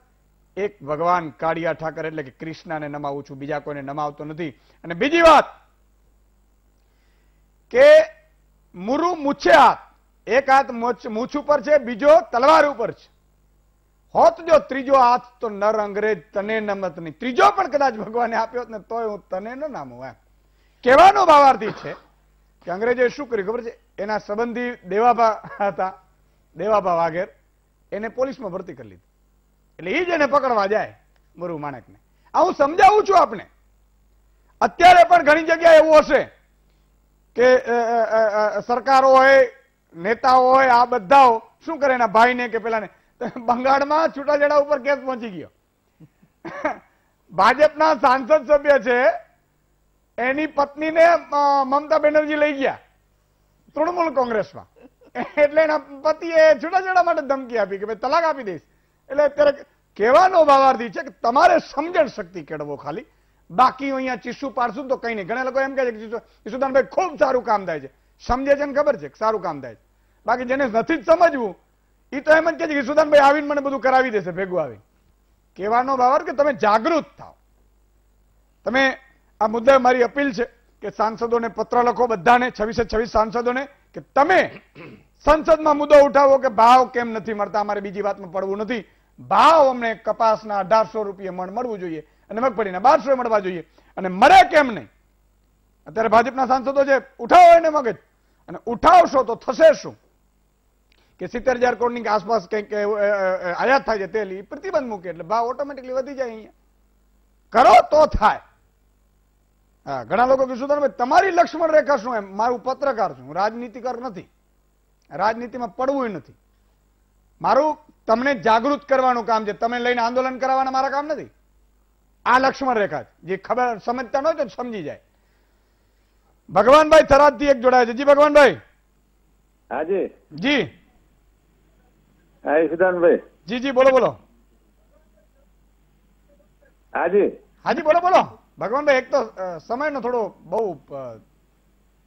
એક ભગવાન કાળિયા ઠાકર એટલે કે કૃષ્ણને નમાવું છું, બીજા કોઈને નમાવતો નથી. અને બીજી વાત કે મુરુ મૂછે હાથ, એક હાથ મૂછ ઉપર છે, બીજો તલવાર ઉપર છે. હોત જો ત્રીજો હાથ તો નર અંગ્રેજ તને નમત નહીં. ત્રીજો પણ કદાચ ભગવાને આપ્યો ને તોય હું તને ન નામું. એમ કહેવાનો ભાવાર્થી છે કે અંગ્રેજોએ શું કર્યું ખબર છે? એના સંબંધી દેવાભા હતા, દેવાભા વાઘેર, એને પોલીસમાં ભરતી કરી લીધી. એટલે એ જ એને પકડવા જાય મુરુ માણેકને. આ હું સમજાવું છું આપને. અત્યારે પણ ઘણી જગ્યાએ એવું હશે કે સરકારો હોય, નેતાઓ હોય, આ બધા શું કરે એના ભાઈને કે પેલાને. બંગાળમાં છૂટાછેડા ઉપર કેસ પહોંચી ગયો. ભાજપના સાંસદ સભ્ય છે, એની પત્નીને મમતા બેનર્જી લઈ ગયા તૃણમૂલ કોંગ્રેસમાં. એટલે એના પતિએ છૂટાછેડા માટે ધમકી આપી કે ભાઈ તલાક આપી દઈશ. એટલે અત્યારે કહેવાનો ભાવાર્થી છે કે તમારે સમજણ શક્તિ કેળવો ખાલી, બાકી અહીંયા ચીસું પાડશું તો કઈ નહીં. ઘણા લોકો એમ કહે છે કે ઈશુદાનભાઈ ખૂબ સારું કામ થાય છે, સમજે છે ને ખબર છે કે સારું કામ થાય છે, બાકી જેને નથી જ સમજવું એ તો એમ જ કહે છે કે ઈશુદાનભાઈ આવીને મને બધું કરાવી દેશે ભેગું આવીને. કહેવાનો ભાવાર્થ કે તમે જાગૃત થાઓ. તમે આ મુદ્દે મારી અપીલ છે કે સાંસદોને પત્ર લખો, બધાને 26 સાંસદોને, કે તમે સંસદમાં મુદ્દો ઉઠાવો કે ભાવ કેમ નથી મળતા. અમારે બીજી વાતમાં પડવું નથી. ભાવ અમને કપાસના 1800 રૂપિયા મણ મળવું જોઈએ અને મગફળીના 1200 મળવા જોઈએ. અને મળે કેમ નહીં? અત્યારે ભાજપના સાંસદો છે, ઉઠાવો એને મગજ, અને ઉઠાવશો તો થશે શું કે 70,000 કરોડની આસપાસ કંઈક આયાત થાય છે તેલ, પ્રતિબંધ મૂકે એટલે ભાવ ઓટોમેટિકલી વધી જાય. અહીંયા કરો તો થાય. હા, ઘણા લોકો કીધું તમારી લક્ષ્મણ રેખા શું? એમ મારું પત્રકાર છું, રાજનીતિકાર નથી, રાજનીતિમાં પડવું નથી. મારું તમને જાગૃત કરવાનું કામ છે, તમે લઈને આંદોલન કરાવવાના મારા કામ નથી. આ લક્ષ્મણ રેખા જે ખબર સમજતા ન હોય તો સમજી જાય. ભગવાનભાઈ થરાદથી એક જોડાય છે. જી ભગવાનભાઈ. હાજી જી. હા ઈશુદાનભાઈ. જી જી બોલો બોલો. હાજી હાજી બોલો બોલો ભગવાનભાઈ. એક તો સમયનો થોડો બહુ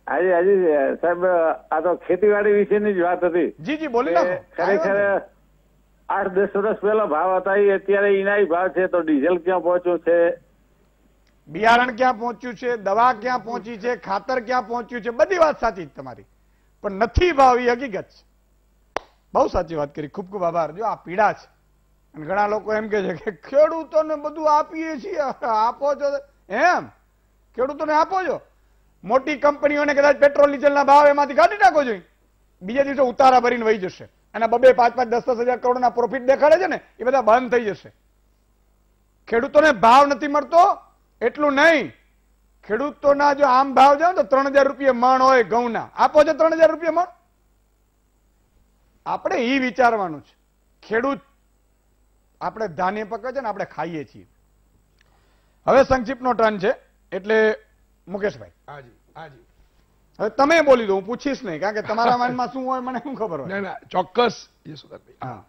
હાજી હાજી સાહેબ, આ તો ખેતીવાડી વિશેની જ વાત હતી. જી જી બોલી નાખો. ખરેખર 8-10 વર્ષ પહેલા ભાવ હતા, અત્યારે એના ભાવ છે તો ડીઝલ ક્યાં પહોંચ્યું છે, બિયારણ ક્યાં પહોંચ્યું છે, દવા ક્યાં પહોંચી છે, ખાતર ક્યાં પહોંચ્યું છે, બધી વાત સાચી જ તમારી, પણ નથી ભાવ એ હકીકત છે. બહુ સાચી વાત કરી, ખૂબ ખૂબ આભાર. જો આ પીડા છે, અને ઘણા લોકો એમ કે છે કે ખેડૂતોને બધું આપીએ છીએ, આપો છો એમ, ખેડૂતોને આપો છો. મોટી કંપનીઓને કદાચ પેટ્રોલ ડીઝલના ભાવ એમાંથી કાઢી નાખો જોઈએ, બીજા દિવસે ઉતારા ભરીને વહી જશે. અને 2-2, 5-5, 10-10 હજાર કરોડના પ્રોફિટ દેખાડે છે ને એ બધા બંધ થઈ જશે. ખેડૂતોને ભાવ નથી મળતો એટલું નહીં, ખેડૂતોના જો આમ ભાવ જાવ તો 3000 રૂપિયા મણ હોય ઘઉંના, આપો છો 3000 રૂપિયા મણ? આપણે એ વિચારવાનું છે. ખેડૂત આપણે ધાન્ય પકવે છે ને આપણે ખાઈએ છીએ. હવે સંક્ષિપ્તનો ટર્ન છે એટલે મુકેશભાઈ હાજી હાજી હવે તમે બોલી દો, હું પૂછીશ નહીં કારણ કે તમારા માઇન્ડમાં શું હોય મને શું ખબર હોય. ના ના ચોક્કસ યશોદાભાઈ, હા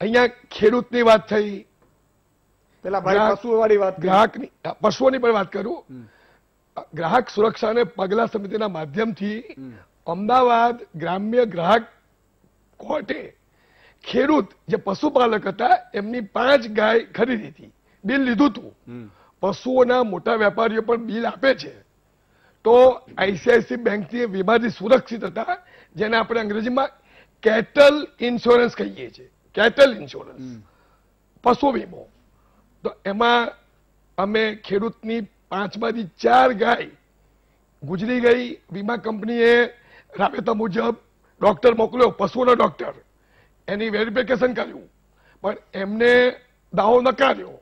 અહીંયા ખેડૂતની વાત થઈ, પેલા ભાઈ પશુઓ વાળી વાત કરી. ગ્રાહકની પશુઓની પણ વાત કરું. ગ્રાહક સુરક્ષા અને પગલા સમિતિના માધ્યમથી અમદાવાદ ગ્રામ્ય ગ્રાહક કોર્ટે ખેડૂત જે પશુપાલક હતા એમની 5 ગાય ખરીદી હતી, બિલ લીધું હતું. પશુઓના મોટા વેપારીઓ પણ બિલ આપે છે. તો આઈસીઆઈસી બેંકની વીમાથી સુરક્ષિત હતા, જેને આપણે અંગ્રેજીમાં કેટલ ઇન્સ્યોરન્સ કહીએ છીએ. કેટલ ઇન્સ્યોરન્સ, પશુ વીમો. તો એમાં અમે ખેડૂતની 5માંથી 4 ગાય ગુજરી ગઈ. વીમા કંપનીએ રાબેતા મુજબ ડોક્ટર મોકલ્યો, પશુનો ડોક્ટર, એની વેરિફિકેશન કર્યું, પણ એમને દાવો નકાર્યો.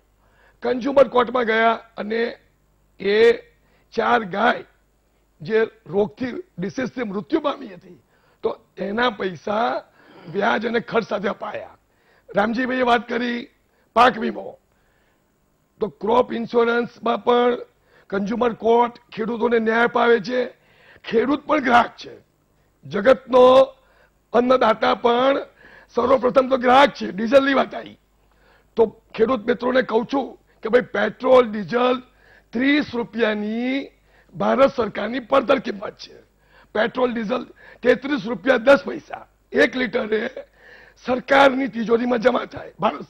કન્ઝ્યુમર કોર્ટમાં ગયા અને એ 4 ગાય જે રોગથી ડિસીઝથી મૃત્યુ પામી હતી તો એના પૈસા વ્યાજ અને ખર્ચ સાથે અપાયા. રામજીભાઈએ વાત કરી પાક વીમો, તો ક્રોપ ઇન્સ્યોરન્સમાં પણ કન્ઝ્યુમર કોર્ટ ખેડૂતોને ન્યાય પાવે છે. ખેડૂત પણ ગ્રાહક છે, જગતનો અન્નદાતા પણ સર્વપ્રથમ તો ગ્રાહક છે. ડીઝલની વાત આવી તો ખેડૂત મિત્રોને કહું છું કે ભાઈ પેટ્રોલ ડીઝલ 30 રૂપિયાની ભારત સરકારની પડતર કિંમત છે. પેટ્રોલ ડીઝલ 33 રૂપિયા 10 પૈસા 1 લીટરે સરકારની તિજોરીમાં જમા થાય, ભારત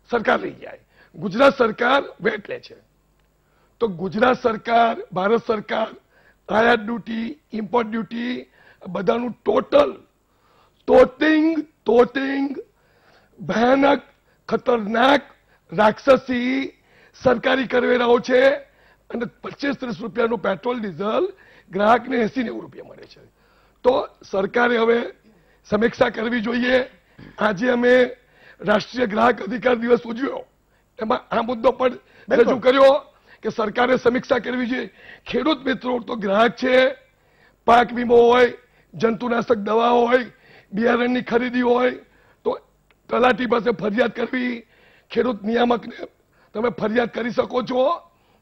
સરકાર લઈ જાય. ગુજરાત સરકાર વેટ લે છે. તો ગુજરાત સરકાર, ભારત સરકાર આયાત ડ્યુટી, ઇમ્પોર્ટ ડ્યુટી બધાનું ટોટિંગ ભયાનક ખતરનાક રાક્ષસી સરકારી કરવેરાઓ છે. અને 25-30 રૂપિયાનું પેટ્રોલ ડીઝલ ગ્રાહકને 80-90 રૂપિયા મળે છે. તો સરકારે હવે સમીક્ષા કરવી જોઈએ. આજે અમે રાષ્ટ્રીય ગ્રાહક અધિકાર દિવસ ઉજવ્યો, એમાં આ મુદ્દો પણ રજૂ કર્યો કે સરકારે સમીક્ષા કરવી જોઈએ. ખેડૂત મિત્રો તો ગ્રાહક છે. પાક વીમો હોય, જંતુનાશક દવા હોય, બિયારણની ખરીદી હોય તો તલાટી પાસે ફરિયાદ કરવી. ખેડૂત નિયામકને તમે ફરિયાદ કરી શકો છો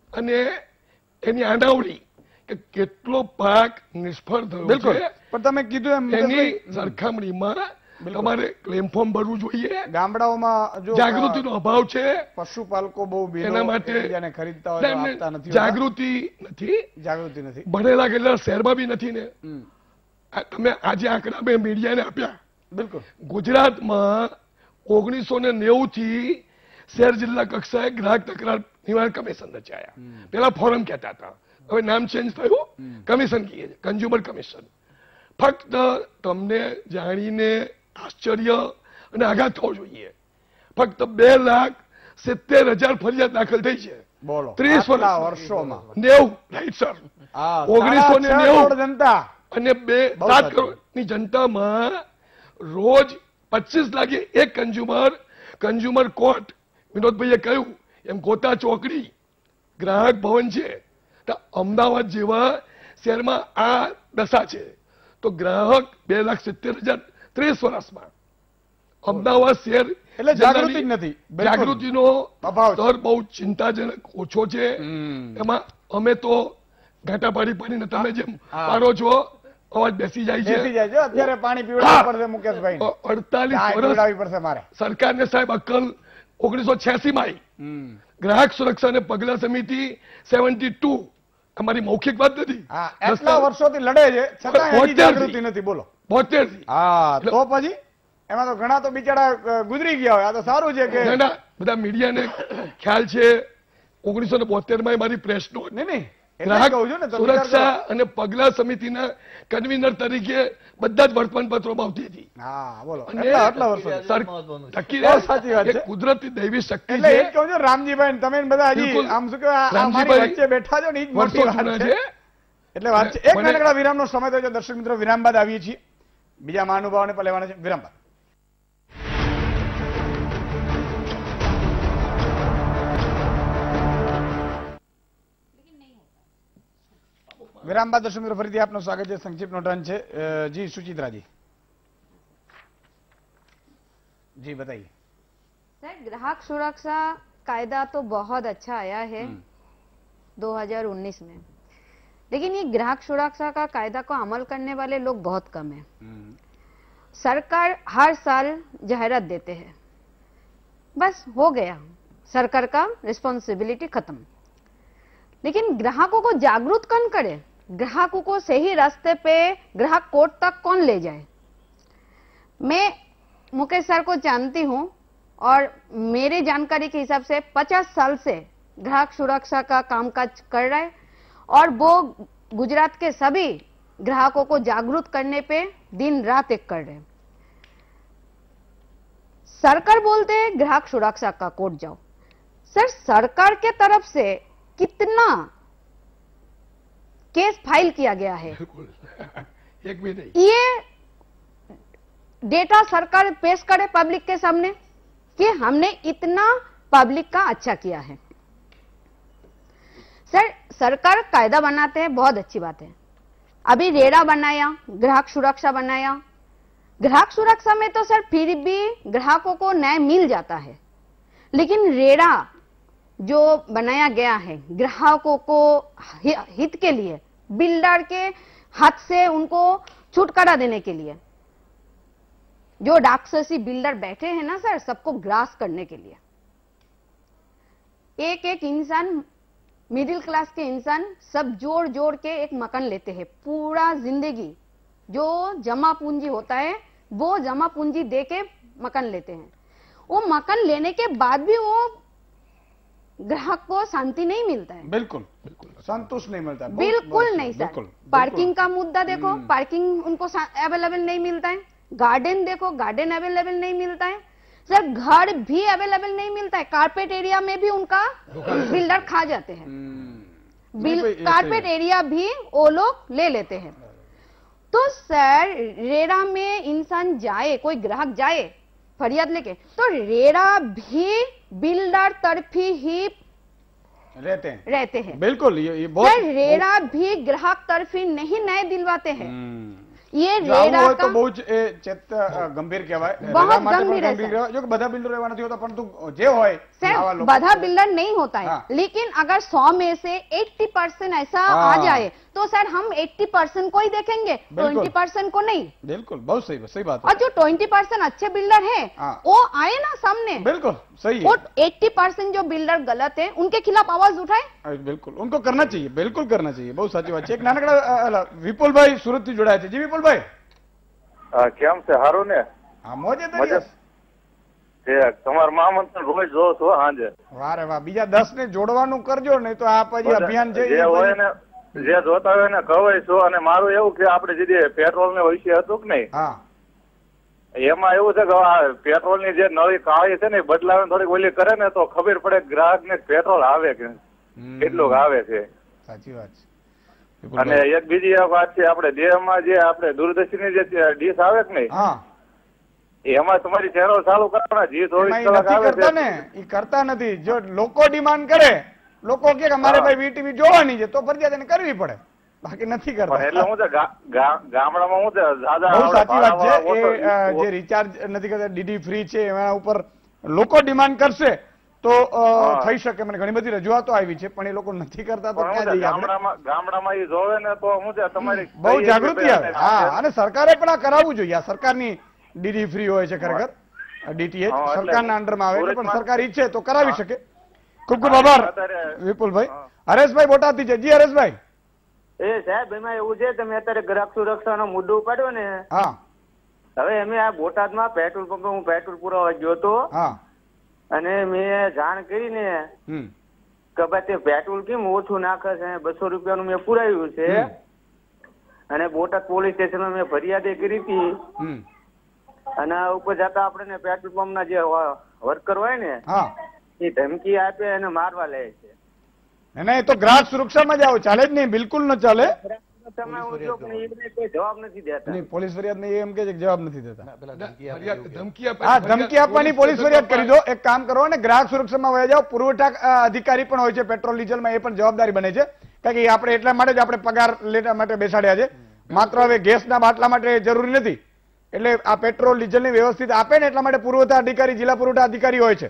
અને એની આંડાવડી કે કેટલો પાક નિષ્ફળ થયો છે પણ તમે કીધું એમ એની સરખામણીમાં તમારે ક્લેમ ફોર્મ ભરવું જોઈએ. ગામડાઓમાં જો જાગૃતિનો અભાવ છે, પશુપાલકો બહુ એના માટે ખરીદતા હોય તો આપતા નથી. જાગૃતિ નથી. ભણેલા ગયેલા શહેરમાં બી નથી ને. તમે આજે આંકડા મેં મીડિયાને આપ્યા. બિલકુલ. ગુજરાતમાં 1990 થી શહેર જિલ્લા કક્ષાએ ગ્રાહક તકરાર નિવારણ કમિશન રચાયા. પેલા ફોરમ કહેતા હતા, હવે નામ ચેન્જ થયું, કમિશન કહીએ છીએ, કન્ઝ્યુમર કમિશન. ફક્ત તમને જાણીને આશ્ચર્ય અને આઘાત થવો જોઈએ, ફક્ત 2,70,000 ફરિયાદ દાખલ થઈ છે. બોલો 30 વર્ષોમાં 90 રાઈટ સર 1990 જનતા અને 7 કરોડની જનતામાં રોજ 25 લાગે એક કન્ઝ્યુમર કોર્ટ. વિનોદભાઈએ કહ્યું એમ ગોતા ચોકડી ગ્રાહક ભવન છે. તો અમદાવાદ જેવા શહેરમાં આ દશા છે. તો ગ્રાહક 2,70,000 30 વર્ષમાં અમદાવાદ શહેર એટલે જાગૃતિ જ નથી. જાગૃતિનો સ્તર બહુ ચિંતાજનક ઓછો છે. એમાં અમે તો ઘાટા પાડીને તમે જેમ પાડો છો અવાજ બેસી જાય છે. અત્યારે પાણી પીવડાવવું પડશે મુકેશભાઈ. 48 વર્ષ સરકારને સાહેબ અક્કલ 1986 માં ગ્રાહક સુરક્ષા અને પગલા સમિતિ 72 અમારી મૌખિક વાત નથી. એટલા વર્ષોથી લડે છે છતાં એની જાગૃતિ નથી. બોલો 72 હા તો પછી એમાં તો ઘણા તો બિચારા ગુજરી ગયા હોય. આ તો સારું છે કે બધા મીડિયાને ખ્યાલ છે. 1972 માં મારી પ્રેસ નોટ નહીં ગ્રાહક સુરક્ષા અને પગલા સમિતિના કન્વીનર તરીકે બધા જ વર્તમાનપત્રોમાં આવતી હતી. કુદરતી દૈવી શક્તિ છે. રામજીભાઈ તમે બધા હજી આમ શું કહેવાય વચ્ચે બેઠા છો ને એ જ મોટી વાત છે. એટલે વાત છે. એક નાનકડા વિરામનો સમય થયો છે દર્શક મિત્રો. વિરામ બાદ આવીએ છીએ. બીજા મહાનુભાવોને પણ લેવાના છે. વિરામ બાદ. વિરામ બાદ દર્શક મિત્રો ફરીથી આપનું સ્વાગત છે। સંક્ષિપ્ત નોટન છે जी सुचित्रा जी जी बताइए। सर, ग्राहक सुरक्षा कायदा तो बहुत अच्छा आया है 2019 में, लेकिन ये ग्राहक सुरक्षा का कायदा को अमल करने वाले लोग बहुत कम है। सरकार हर साल जाहिरात देते हैं, बस हो गया, सरकार का रिस्पॉन्सिबिलिटी खत्म। लेकिन ग्राहकों को जागरूक कौन करे? ग्राहकों को सही रास्ते पे ग्राहक कोर्ट तक कौन ले जाए? मैं मुकेश सर को जानती हूं और मेरे जानकारी के हिसाब से 50 साल से ग्राहक सुरक्षा का कामकाज कर रहा है और वो गुजरात के सभी ग्राहकों को जागरूक करने पे दिन रात एक कर रहे हैं। सरकार बोलते हैं ग्राहक सुरक्षा का कोर्ट जाओ। सर, सरकार के तरफ से कितना केस फाइल किया गया है? एक भी नहीं। ये डेटा सरकार पेश करे पब्लिक के सामने कि हमने इतना पब्लिक का अच्छा किया है। सर, सरकार कायदा बनाते हैं, बहुत अच्छी बात है। अभी रेरा बनाया, ग्राहक सुरक्षा बनाया। ग्राहक सुरक्षा में तो सर फिर भी ग्राहकों को न्याय मिल जाता है, लेकिन रेरा जो बनाया गया है ग्राहकों को हित के लिए, बिल्डर के हाथ से उनको छुटकारा देने के लिए, जो राक्षसी बिल्डर बैठे हैं ना सर, सबको ग्रास करने के लिए। एक एक इंसान, मिडिल क्लास के इंसान सब जोड़ जोड़ के एक मकान लेते हैं। पूरा जिंदगी जो जमा पूंजी होता है वो जमा पूंजी दे के मकान लेते हैं। वो मकान लेने के बाद भी वो ग्राहक को शांति नहीं मिलता है। बिल्कुल बिल्कुल संतोष नहीं मिलता है। बिल्कुल नहीं सर। पार्किंग का मुद्दा देखो, पार्किंग उनको अवेलेबल नहीं मिलता है। गार्डन देखो, गार्डन अवेलेबल नहीं मिलता है सर। घर भी अवेलेबल नहीं मिलता है। कारपेट एरिया में भी उनका बिल्डर खा जाते हैं। कारपेट एरिया भी वो लोग ले लेते हैं। तो सर, रेरा में इंसान जाए, कोई ग्राहक जाए फरियाद लेके, तो रेरा भी बिल्डर तरफी ही रहते हैं। बिल्कुल, ये बहुत रेरा भी ग्राहक तरफी नहीं न्याय दिलवाते हैं। ये रेरा तो बहुत चेत गंभीर कहेवाय। बहुत गंभीर है जो બધા બિલ્ડર એવા નથી હોતા, પરંતુ જે હોય सर, બધા बिल्डर नहीं होता है। लेकिन अगर 100 में से 80% ऐसा आ जाए तो सर हम 80% को ही देखेंगे, 20% को नहीं। बिल्कुल, बहुत सही बात है। और जो 20% अच्छे बिल्डर है वो आए ना सामने। बिल्कुल सही है। वो 80% जो बिल्डर गलत है उनके खिलाफ आवाज उठाए। बिल्कुल, उनको करना चाहिए, बिल्कुल करना चाहिए। बहुत साची बात है। एक नानकड़ा विपुलભાઈ સુરત થી જોડાયા છે। જી વિपुलભાઈ, કેમ છે? હારું ને? હા, મોજે તરીકે તમારા મહામંત્ર રોજ જો છો હાંજે। વાહ રે વાહ, બીજા 10 ને જોડવાનું કરજો, નહીં તો આ પછી અભિયાન છે જે હોય ને, જે જોતા હોય ને કહેવાય છો। અને મારું એવું કે આપણે જે પેટ્રોલ ને વિશે હતું કે નહીં, હા, એમાં એવું છે કે પેટ્રોલ ની જે નળી કાળી છે ને બદલાવે થોડીક ઓલી કરે ને તો ખબર પડે ગ્રાહક ને પેટ્રોલ આવે કે કેટલું આવે છે। સાચી વાત છે। અને એક બીજી વાત છે, આપણે દેહમાં જે આપણે દૂરદર્શનની જે ડીશ આવે કે નહીં, હા, એમાં તમારી ચેનલ ચાલુ કરવાના જે 24 કલાક આવે છે ને એ કરતા નથી। જો લોકો ડિમાન્ડ કરે, લોકો કે અમારે ભાઈ વીટીવી જોવાની છે, તો ફરજિયાત એને કરવી પડે, બાકી નથી કરતા। એટલે હું ગામડામાં હું બહુ સાચી વાત છે। એ જે રિચાર્જ નથી કરતા, ડીડી ફ્રી છે, એના ઉપર લોકો ડિમાન્ડ કરશે તો થઈ શકે। મને ઘણી બધી રજૂઆતો આવી છે, પણ એ લોકો નથી કરતા તો ક્યાં જઈએ આપણે? ગામડામાં એ જોવે ને તો હું તમારી બહુ જાગૃતિ આવે। હા, અને સરકારે પણ આ કરાવવું જોઈએ। આ સરકારની ડીડી ફ્રી હોય છે ખરેખર, ડીટીએચ સરકારના અંડરમાં આવે છે, પણ સરકાર ઈચ્છે તો કરાવી શકે। ખૂબ ખૂબ આભાર વિપુલભાઈ। હરેશભાઈ બોટાદથી છે। જી હરેશભાઈ। સાહેબ, એમાં એવું છે, તમે અત્યારે ગ્રાહક સુરક્ષાનો મુદ્દો ઉપાડ્યો ને, હા, હવે અમે આ બોટાદમાં પેટ્રોલ પંપે હું પેટ્રોલ પુરાવા ગયો હતો હા, અને મેં જાણ કરીને કે ભાઈ તે પેટ્રોલ કેમ ઓછું નાખે છે, 200 રૂપિયાનું મેં પુરાવ્યું છે, અને બોટાદ પોલીસ સ્ટેશનમાં મેં ફરિયાદ કરી હતી। અને ઉપર જતા આપણે પેટ્રોલ પંપના જે વર્કર હોય ને એ ધમકી આપે અને મારવા લે છે। नहीं तो ग्राहक सुरक्षा में जाओ, चाले नहीं, बिल्कुल न चले। जवाब नहीं देता। नहीं, पुलिस फरियाद नहीं, एम के जवाब नहीं देता। ધમકી આપવાની પોલીસ ફરિયાદ કરી દો। એક કામ કરો ને, ગ્રાહક સુરક્ષામાં વયા જાઓ। પુરવઠા અધિકારી પણ હોય છે પેટ્રોલ ડીઝલમાં, એ પણ જવાબદારી બને છે। કારણ કે આપણે એટલા માટે જ આપણે પગાર લેવા માટે બેસાડ્યા છે, માત્ર હવે ગેસના બાટલા માટે જરૂરી નથી. એટલે આ પેટ્રોલ ડીઝલની વ્યવસ્થિત આપે ને એટલા માટે પુરવઠા અધિકારી, જિલ્લા પુરવઠા અધિકારી હોય છે.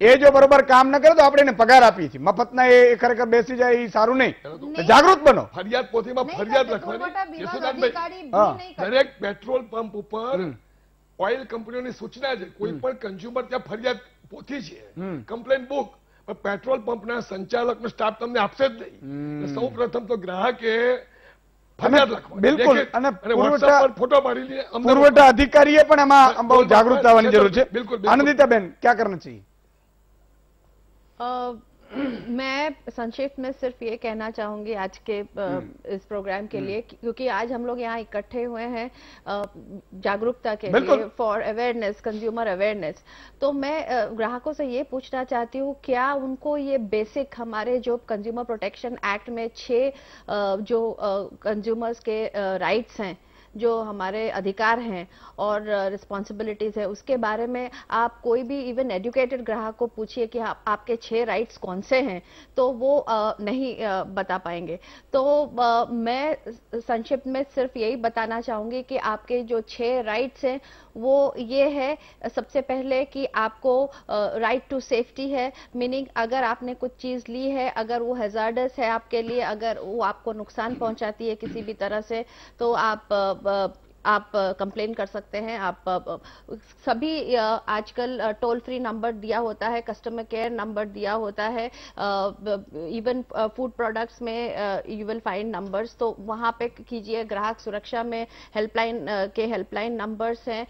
એ જો બરોબર કામ ન કરે તો આપણે એને પગાર આપીએ છીએ. મફતના એ ખરેખર બેસી જાય એ સારું નહીં. જાગૃત બનો. ફરિયાદ પોથીમાં ફરિયાદ લખવાની. દરેક પેટ્રોલ પંપ ઉપર ઓઇલ કંપનીઓની સૂચના છે, કોઈ પણ કન્ઝ્યુમર ત્યાં ફરિયાદ પોથી છે, કમ્પ્લેન બુક. પેટ્રોલ પંપના સંચાલકનો સ્ટાફ તમને આપશે જ નહીં. સૌ પ્રથમ તો ગ્રાહકે ફરિયાદ લખવાની. બિલકુલ. અને ફોટો પાડી લે. પુરવઠા અધિકારીએ પણ એમાં બહુ જાગૃત થવાની જરૂર છે. બિલકુલ. આનંદિતાબેન, क्या करना चाहिए? मैं संक्षिप्त में सिर्फ ये कहना चाहूंगी आज के इस प्रोग्राम के लिए, क्योंकि आज हम लोग यहाँ इकट्ठे हुए हैं जागरूकता के लिए, फॉर अवेयरनेस, कंज्यूमर अवेयरनेस. तो मैं ग्राहकों से ये पूछना चाहती हूँ, क्या उनको ये बेसिक हमारे जो कंज्यूमर प्रोटेक्शन एक्ट में 6 जो कंज्यूमर्स के राइट्स हैं, जो हमारे अधिकार हैं और रिस्पॉन्सिबिलिटीज है, उसके बारे में आप कोई भी इवन एजुकेटेड ग्राहक को पूछिए कि आपके 6 राइट्स कौन से हैं, तो वो नहीं बता पाएंगे. तो मैं संक्षिप्त में सिर्फ यही बताना चाहूंगी कि आपके जो 6 राइट्स हैं वो ये है, सबसे पहले कि आपको राइट टू सेफ्टी है, मीनिंग अगर आपने कुछ चीज ली है, अगर वो हैजार्डस है आपके लिए, अगर वो आपको नुकसान पहुंचाती है किसी भी तरह से, तो आप कंप्लेन कर सकते हैं. आप सभी आजकल टोल फ्री नंबर दिया होता है, कस्टमर केयर नंबर दिया होता है, इवन फूड प्रोडक्ट्स में यू विल फाइंड नंबर्स, तो वहां पे कीजिए. ग्राहक सुरक्षा में हेल्पलाइन नंबर्स हैं.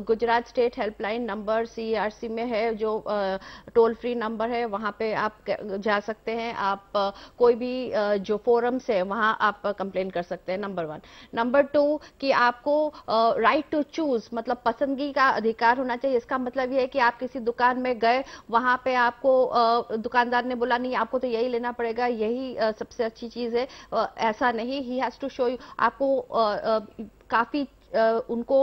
Gujarat state helpline number CERC में है, जो टोल फ्री नंबर है, वहां पे आप जा सकते हैं. आप कोई भी जो फोरम्स है वहां आप कंप्लेन कर सकते हैं. नंबर 1. नंबर 2 कि आपको राइट टू चूज, मतलब पसंदगी का अधिकार होना चाहिए. इसका मतलब यह है कि आप किसी दुकान में गए, वहां पे आपको दुकानदार ने बोला नहीं आपको तो यही लेना पड़ेगा, यही सबसे अच्छी चीज है, ऐसा नहीं. He has to show you, आपको काफी उनको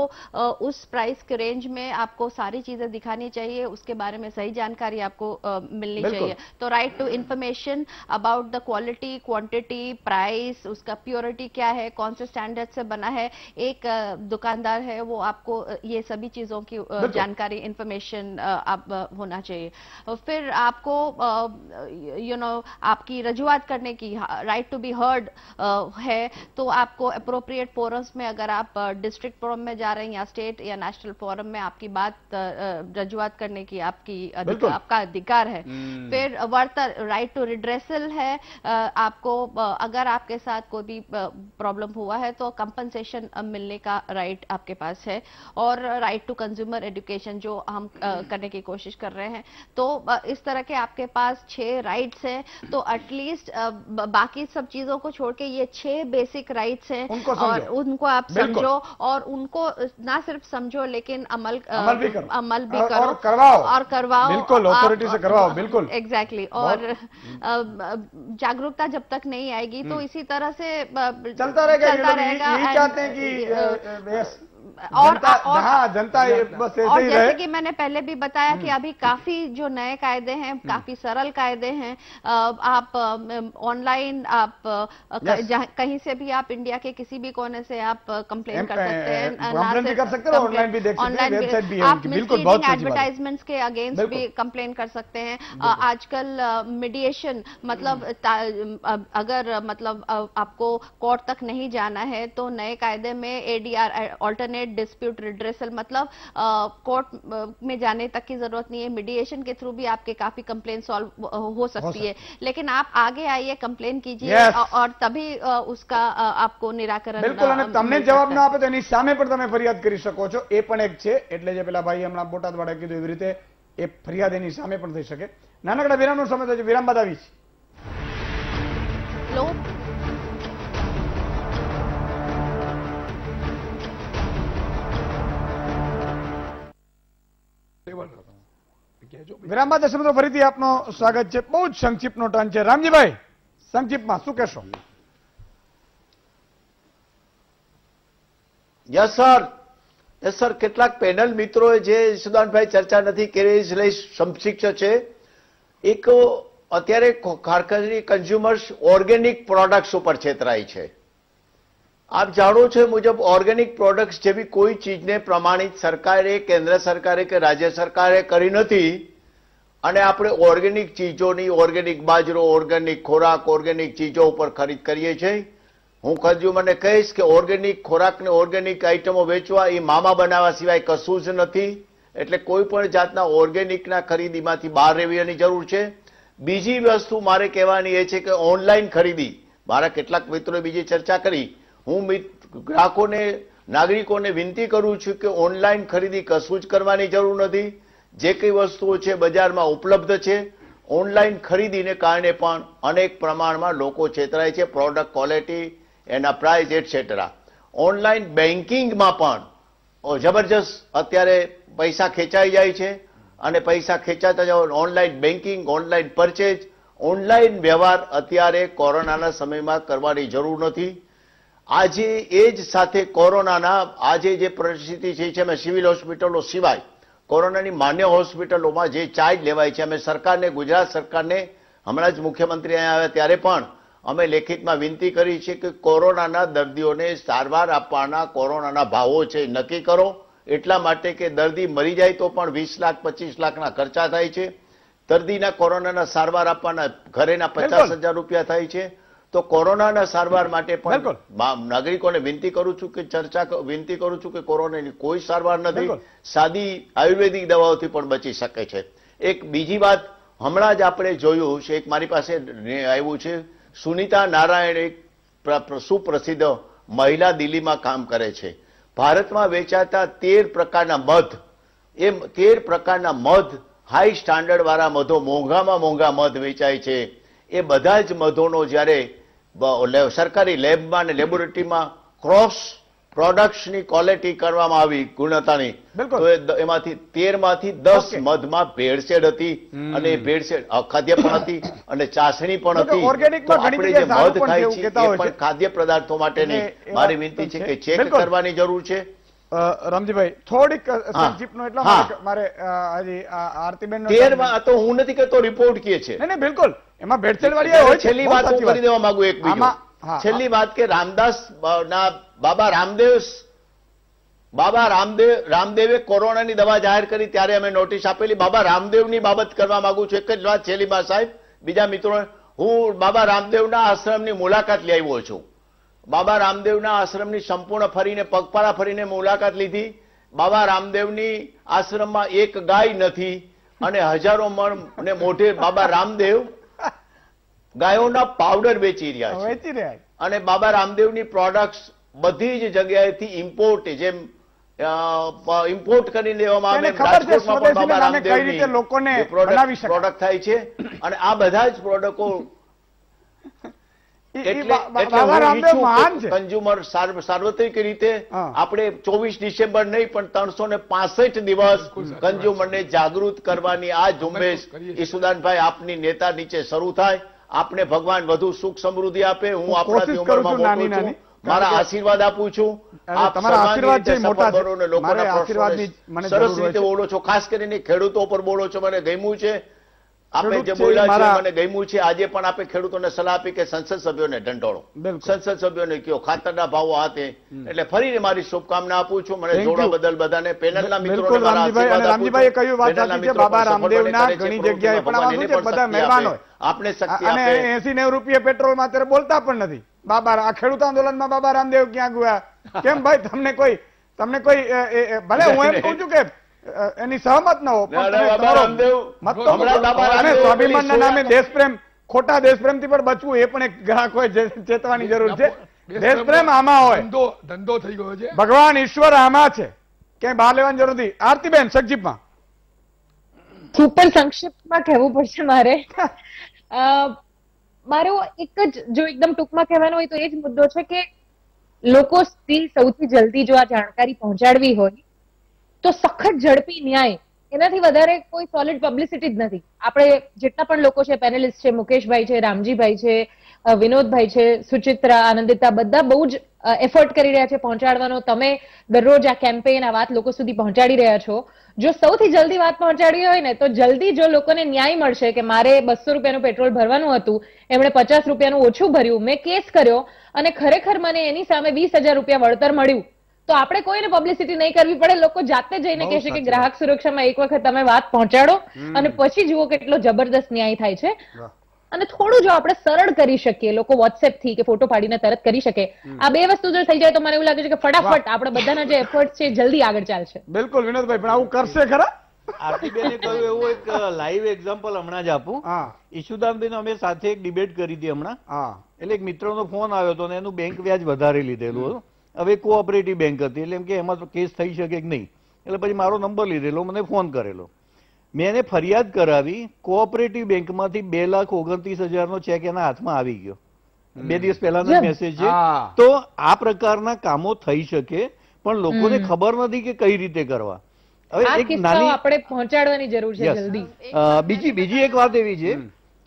उस प्राइस के रेंज में आपको सारी चीजें दिखानी चाहिए, उसके बारे में सही जानकारी आपको मिलनी चाहिए. तो right to information about the quality, quantity, price, उसका प्योरिटी क्या है, कौन से स्टैंडर्ड से बना है. एक दुकानदार है वो आपको ये सभी चीजों की जानकारी, इंफॉर्मेशन आप होना चाहिए. फिर आपको आपकी रजूआत करने की राइट टू बी हर्ड है, तो आपको अप्रोप्रिएट फोरम्स में, अगर आप डिस्ट्रिक्ट फोरम में जा रहे हैं या स्टेट या नेशनल फोरम में, आपकी बात रजूआत करने की आपका अधिकार है. फिर वर्तर, राइट टू रिड्रेसल है. आपको अगर आपके साथ कोई भी प्रॉब्लम हुआ है तो कंपनसेशन मिलने का राइट आपके पास है. और राइट टू कंज्यूमर एजुकेशन जो हम करने की कोशिश कर रहे हैं. तो इस तरह के आपके पास 6 राइट्स हैं. तो एटलीस्ट बाकी सब चीजों को छोड़ के ये 6 बेसिक राइट्स हैं और उनको आप समझो, और उनको ना सिर्फ समझो लेकिन अमल भी करो और करवाओ. बिल्कुल, अथॉरिटी से करवाओ. बिल्कुल, एग्जैक्टली. और जागरूकता जब तक नहीं आएगी तो इसी तरह से चलता रहेगा. यही चाहते हैं कि जनता बस ऐसे और ही जैसे रहे. कि मैंने पहले भी बताया कि अभी काफी जो नए कायदे हैं, काफी सरल कायदे हैं. आप ऑनलाइन आप कहीं से भी, आप इंडिया के किसी भी कोने से आप कंप्लेन कर सकते हैं. कंप्लेन भी कर सकते हैं, ऑनलाइन भी देख सकते हैं, वेबसाइट भी है आप उनकी. बिल्कुल, बहुत सही बात है. एडवर्टाइजमेंट्स के अगेंस्ट भी कंप्लेन कर सकते हैं. आजकल मीडिएशन, मतलब अगर मतलब आपको कोर्ट तक नहीं जाना है तो नए कायदे में ADR, ऑल्टरनेट डिस्प्यूट रिड्रेसल, मतलब कोर्ट में जाने तक की जरूरत नहीं है. मीडिएशन के थ्रू भी आपके काफी कंप्लेन सॉल्व हो सकती है. लेकिन आप आगे आइए, कंप्लेन कीजिए और तभी उसका आपको निराकरण. बिल्कुल. અને તમને જવાબ ના આપે તો એની સામે પણ તમે ફરિયાદ કરી શકો છો. એ પણ એક છે. એટલે જે પેલા ભાઈ હમણાં બોટાદવાળાએ કીધું એવી રીતે એ ફરિયાદ એની સામે પણ થઈ શકે. નાનકડા વિરામનો સમય થયો છે. વિરામ બાદ આવીશ. વિરામ બાદ દર્શક મિત્રો ફરીથી આપનું સ્વાગત છે. બહુ જ સંક્ષિપ્તનો ટર્ન છે. રામજીભાઈ, સંક્ષિપ્તમાં શું કહેશો? Yes sir. કેટલાક પેનલ મિત્રોએ જે સુદાનભાઈ ચર્ચા નથી કરી, સંક્ષિપ્ત છે. એક અત્યારે ખાસ કરીને કન્ઝ્યુમર્સ ઓર્ગેનિક પ્રોડક્ટ્સ ઉપર છેતરાય છે. આપ જાણો છો મુજબ ઓર્ગેનિક પ્રોડક્ટ્સ જેવી કોઈ ચીજને પ્રમાણિત સરકારે, કેન્દ્ર સરકારે કે રાજ્ય સરકારે કરી નથી. અને આપણે ઓર્ગેનિક ચીજોની, ઓર્ગેનિક બાજરો, ઓર્ગેનિક ખોરાક, ઓર્ગેનિક ચીજો ઉપર ખરીદ કરીએ છીએ. હું કન્ઝ્યુમરને કહીશ કે ઓર્ગેનિક ખોરાક ને ઓર્ગેનિક આઇટમો વેચવા એ મામા બનાવવા સિવાય કશું જ નથી. એટલે કોઈ પણ જાતના ઓર્ગેનિકના ખરીદીમાંથી બહાર રહેવાની જરૂર છે. બીજી વસ્તુ મારે કહેવાની એ છે કે ઓનલાઈન ખરીદી, મારા કેટલાક મિત્રોએ બીજી ચર્ચા કરી. હું ગ્રાહકોને, નાગરિકોને વિનંતી કરું છું કે ઓનલાઈન ખરીદી કશું જ કરવાની જરૂર નથી. જે કઈ વસ્તુઓ છે બજારમાં ઉપલબ્ધ છે. ઓનલાઈન ખરીદીને કારણે પણ અનેક પ્રમાણમાં લોકો છેતરાય છે. પ્રોડક્ટ ક્વોલિટી, એના પ્રાઇસ એટસેટ્રા. ઓનલાઈન બેન્કિંગમાં પણ જબરજસ્ત અત્યારે પૈસા ખેંચાઈ જાય છે. અને પૈસા ખેંચાતા જાઓ, online banking, online purchase, online વ્યવહાર અત્યારે કોરોનાના સમયમાં કરવાની જરૂર નથી. આજે એ જ સાથે કોરોનાના આજે જે પરિસ્થિતિ છે, અમે સિવિલ હોસ્પિટલો સિવાય કોરોનાની માન્ય હોસ્પિટલોમાં જે ચાર્જ લેવાય છે, અમે સરકારને, ગુજરાત સરકારને હમણાં જ મુખ્યમંત્રી અહીંયા આવ્યા ત્યારે પણ અમે લેખિતમાં વિનંતી કરી છે કે કોરોનાના દર્દીઓને સારવાર આપવાના કોરોનાના ભાવો છે નક્કી કરો. એટલા માટે કે દર્દી મરી જાય તો પણ 20 લાખ 25 લાખના ખર્ચા થાય છે. દર્દીના કોરોનાના સારવાર આપવાના ઘરેના 50,000 રૂપિયા થાય છે. તો કોરોનાના સારવાર માટે પણ નાગરિકોને વિનંતી કરું છું કે વિનંતી કરું છું કે કોરોનાની કોઈ સારવાર નથી. સાદી આયુર્વેદિક દવાઓથી પણ બચી શકે છે. એક બીજી વાત હમણાં જ આપણે જોયું છે, એક મારી પાસે આવ્યું છે, સુનીતા નારાયણ, એક સુપ્રસિદ્ધ મહિલા દિલ્હીમાં કામ કરે છે. ભારતમાં વેચાતા 13 પ્રકારના મધ, એ 13 પ્રકારના મધ, હાઈ સ્ટાન્ડર્ડ વાળા મધો, મોંઘામાં મોંઘા મધ વેચાય છે. એ બધા જ મધોનો જ્યારે સરકારી લેબમાં અને લેબોરેટરીમાં ક્રોસ પ્રોડક્ટ્સની ક્વોલિટી કરવામાં આવી ગુણવત્તાની, તો એમાંથી 13 માંથી 10 મધમાં ભેળસેળ હતી. અને એ ભેળસેળ અખાદ્ય પણ હતી અને ચાસણી પણ હતી. આપણે જે મધ ખાય છે એ પણ ખાદ્ય પદાર્થો માટેની મારી વિનંતી છે કે ચેક કરવાની જરૂર છે. રામજીભાઈ થોડીક સંક્ષિપ્તનો એટલા મારે હજી આરતીબેન 13 તો હું નથી કહેતો, રિપોર્ટ કહે છે. નહીં બિલકુલ એમાં ભેળસેળ વાળી હોય. છેલ્લી વાત હું કરી દેવા માંગુ, એક બીજો છેલ્લી વાત કે બાબા રામદેવે કોરોનાની દવા જાહેર કરી ત્યારે અમે નોટિસ આપેલી. બાબા રામદેવની બાબત કરવા માંગુ છું. એક જ વાત છેલ્લી વાત સાહેબ, બીજા મિત્રો, હું બાબા રામદેવના આશ્રમની મુલાકાત લઈ આવ્યો છું. બાબા રામદેવના આશ્રમની સંપૂર્ણ ફરીને, પગપાળા ફરીને મુલાકાત લીધી. બાબા રામદેવની આશ્રમમાં એક ગાય નથી અને હજારો મણ ને મોઢે બાબા રામદેવ ગાયોના પાવડર વેચી રહ્યા છે. અને બાબા રામદેવની પ્રોડક્ટ્સ બધી જ જગ્યાએથી ઇમ્પોર્ટ, જેમ ઇમ્પોર્ટ કરી લેવામાં આવે, રાજકોટમાં પણ બાબા રામદેવની પ્રોડક્ટ થાય છે. અને આ બધા જ પ્રોડક્ટો કન્ઝ્યુમર સાર્વત્રિક રીતે આપણે 24 ડિસેમ્બર નહીં પણ 365 દિવસ કન્ઝ્યુમરને જાગૃત કરવાની આ ઝુંબેશ ઈસુદાનભાઈ આપની નેતા નીચે શરૂ થાય. આપને ભગવાન વધુ સુખ સમૃદ્ધિ આપે. હું આપણાથી ઉંમરમાં મોટો છું, મારા આશીર્વાદ આપું છું. આપ સરસ રીતે બોલો છો, ખાસ કરીને ખેડૂતો પર બોલો છો, મને ગમ્યું છે. આપણે જે બોલ્યા છે મને ગમ્યું છે. આજે પણ આપણે ખેડૂતોને સલાહ આપી કે સંસદ સભ્યોને ઢંઢોળો, સંસદ સભ્યોને કયો ખાતરના ભાવો હાથે. એટલે ફરીને મારી શુભકામના આપું છું. મને જોડવા બદલ બધાને, પેનલના મિત્રોને મારા આશીર્વાદ આપું છું. કહ્યું વાત સાચી છે. બાબા રામદેવના ઘણી જગ્યાએ પણ આમાં શું છે, બધા મહેમાન હોય આપને શક્તિ અને 80-90 રૂપિયા પેટ્રોલમાં અત્યારે બોલતા પણ નથી. બાબા આ ખેડૂત આંદોલનમાં બાબા રામદેવ ક્યાં ગયા? કેમ ભાઈ તમને કોઈ ભલે હું એમ કહું છું કે એની સહમત ન હો, સ્વાભિમાનના નામે દેશપ્રેમ, ખોટા દેશપ્રેમથી પણ બચવું એ પણ એક ગ્રાહકોએ ચેતવાની જરૂર છે. દેશપ્રેમ આમાં હોય, ધંધો થઈ ગયો છે, ભગવાન ઈશ્વર આમાં છે, ક્યાંય બહાર લેવાની જરૂર નથી. આરતીબેન સંક્ષિપ્તમાં, સુપર સંક્ષિપ્તમાં કહેવું પડશે મારે. મારો એક જ જો એકદમ ટૂંકમાં કહેવાનો હોય તો એ જ મુદ્દો છે કે લોકો સુધી સૌથી જલ્દી જો આ જાણકારી પહોંચાડવી હોય તો સખત ઝડપી ન્યાય, એનાથી વધારે કોઈ સોલિડ પબ્લિસિટી જ નથી. આપણે જેટલા પણ લોકો છે, પેનલિસ્ટ છે, મુકેશભાઈ છે, રામજીભાઈ છે, વિનોદભાઈ છે, સુચિત્રા, આનંદિતા, બધા બહુ જ એફર્ટ કરી રહ્યા છે પહોંચાડવાનો, તમે દરરોજ આ કેમ્પેન, આ વાત લોકો સુધી પહોંચાડી રહ્યા છો. જો સૌથી જલ્દી વાત પહોંચાડી હોય ને તો જલ્દી જો લોકોને ન્યાય મળશે કે મારે 200 રૂપિયાનું પેટ્રોલ ભરવાનું હતું, એમણે 50 રૂપિયાનું ઓછું ભર્યું, મેં કેસ કર્યો અને ખરેખર મને એની સામે 20,000 રૂપિયા વળતર મળ્યું, તો આપણે કોઈને પબ્લિસિટી નહીં કરવી પડે. લોકો જાતે જઈને કહેશે કે ગ્રાહક સુરક્ષામાં એક વખત તમે વાત પહોંચાડો અને પછી જુઓ કેટલો જબરદસ્ત ન્યાય થાય છે. અને થોડું જો આપણે સરળ કરી શકીએ, લોકો વોટ્સએપ થી કે ફોટો પાડીને તરત કરી શકે, આ બે વસ્તુ જો થઈ જાય તો મને એવું લાગે છે કે ફટાફટ આપણે બધાના જે એફર્ટ છે જલ્દી આગળ ચાલશે. બિલકુલ વિનોદભાઈ, પણ આવું કરશે ખરા? આરતીબેને કહ્યું એવું એક લાઈવ એક્ઝામ્પલ હમણાં જ આપું. ઈશુદાનબેન અમે સાથે એક ડિબેટ કરી હતી હમણાં. એટલે એક મિત્રનો ફોન આવ્યો હતો ને એનું બેંક વ્યાજ વધારે લીધેલું. હવે કોઓપરેટિવ બેંક હતી એટલે એમ કે એમાં તો કેસ થઈ શકે કે નહીં, એટલે પછી મારો નંબર લીધેલો, મને ફોન કરેલો. મેં એને ફરિયાદ કરાવી. કોઓપરેટિવ બેંકમાંથી 2,29,000 ચેક એના હાથમાં આવી ગયો. 2 દિવસ પહેલાનો મેસેજ છે. તો આ પ્રકારના કામો થઈ શકે પણ લોકોને ખબર નથી કે કઈ રીતે કરવા. હવે એક નાની આપણે પહોંચાડવાની જરૂર છે જલ્દી. બીજી એક વાત એવી છે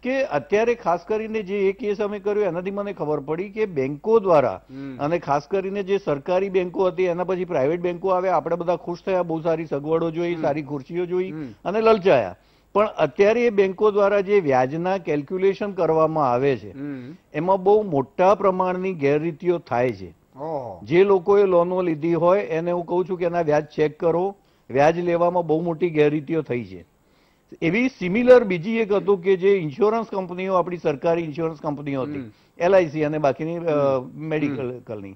કે અત્યારે ખાસ કરીને જે એ કેસ અમે કર્યો એનાથી મને ખબર પડી કે બેંકો દ્વારા, અને ખાસ કરીને જે સરકારી બેંકો હતી એના પછી પ્રાઇવેટ બેંકો આવ્યા, આપણે બધા ખુશ થયા, બહુ સારી સગવડો જોઈ, સારી ખુરશીઓ જોઈ અને લલચાયા. પણ અત્યારે એ બેંકો દ્વારા જે વ્યાજના કેલ્ક્યુલેશન કરવામાં આવે છે એમાં બહુ મોટા પ્રમાણની ગેરરીતિઓ થાય છે. જે લોકોએ લોનો લીધી હોય એને હું કહું છું કે એના વ્યાજ ચેક કરો. વ્યાજ લેવામાં બહુ મોટી ગેરરીતિઓ થઈ છે. એવી સિમિલર બીજી એક હતું કે જે ઇન્સ્યોરન્સ કંપનીઓ, આપણી સરકારી ઇન્સ્યોરન્સ કંપનીઓ હતી, LIC અને બાકીની મેડિકલની,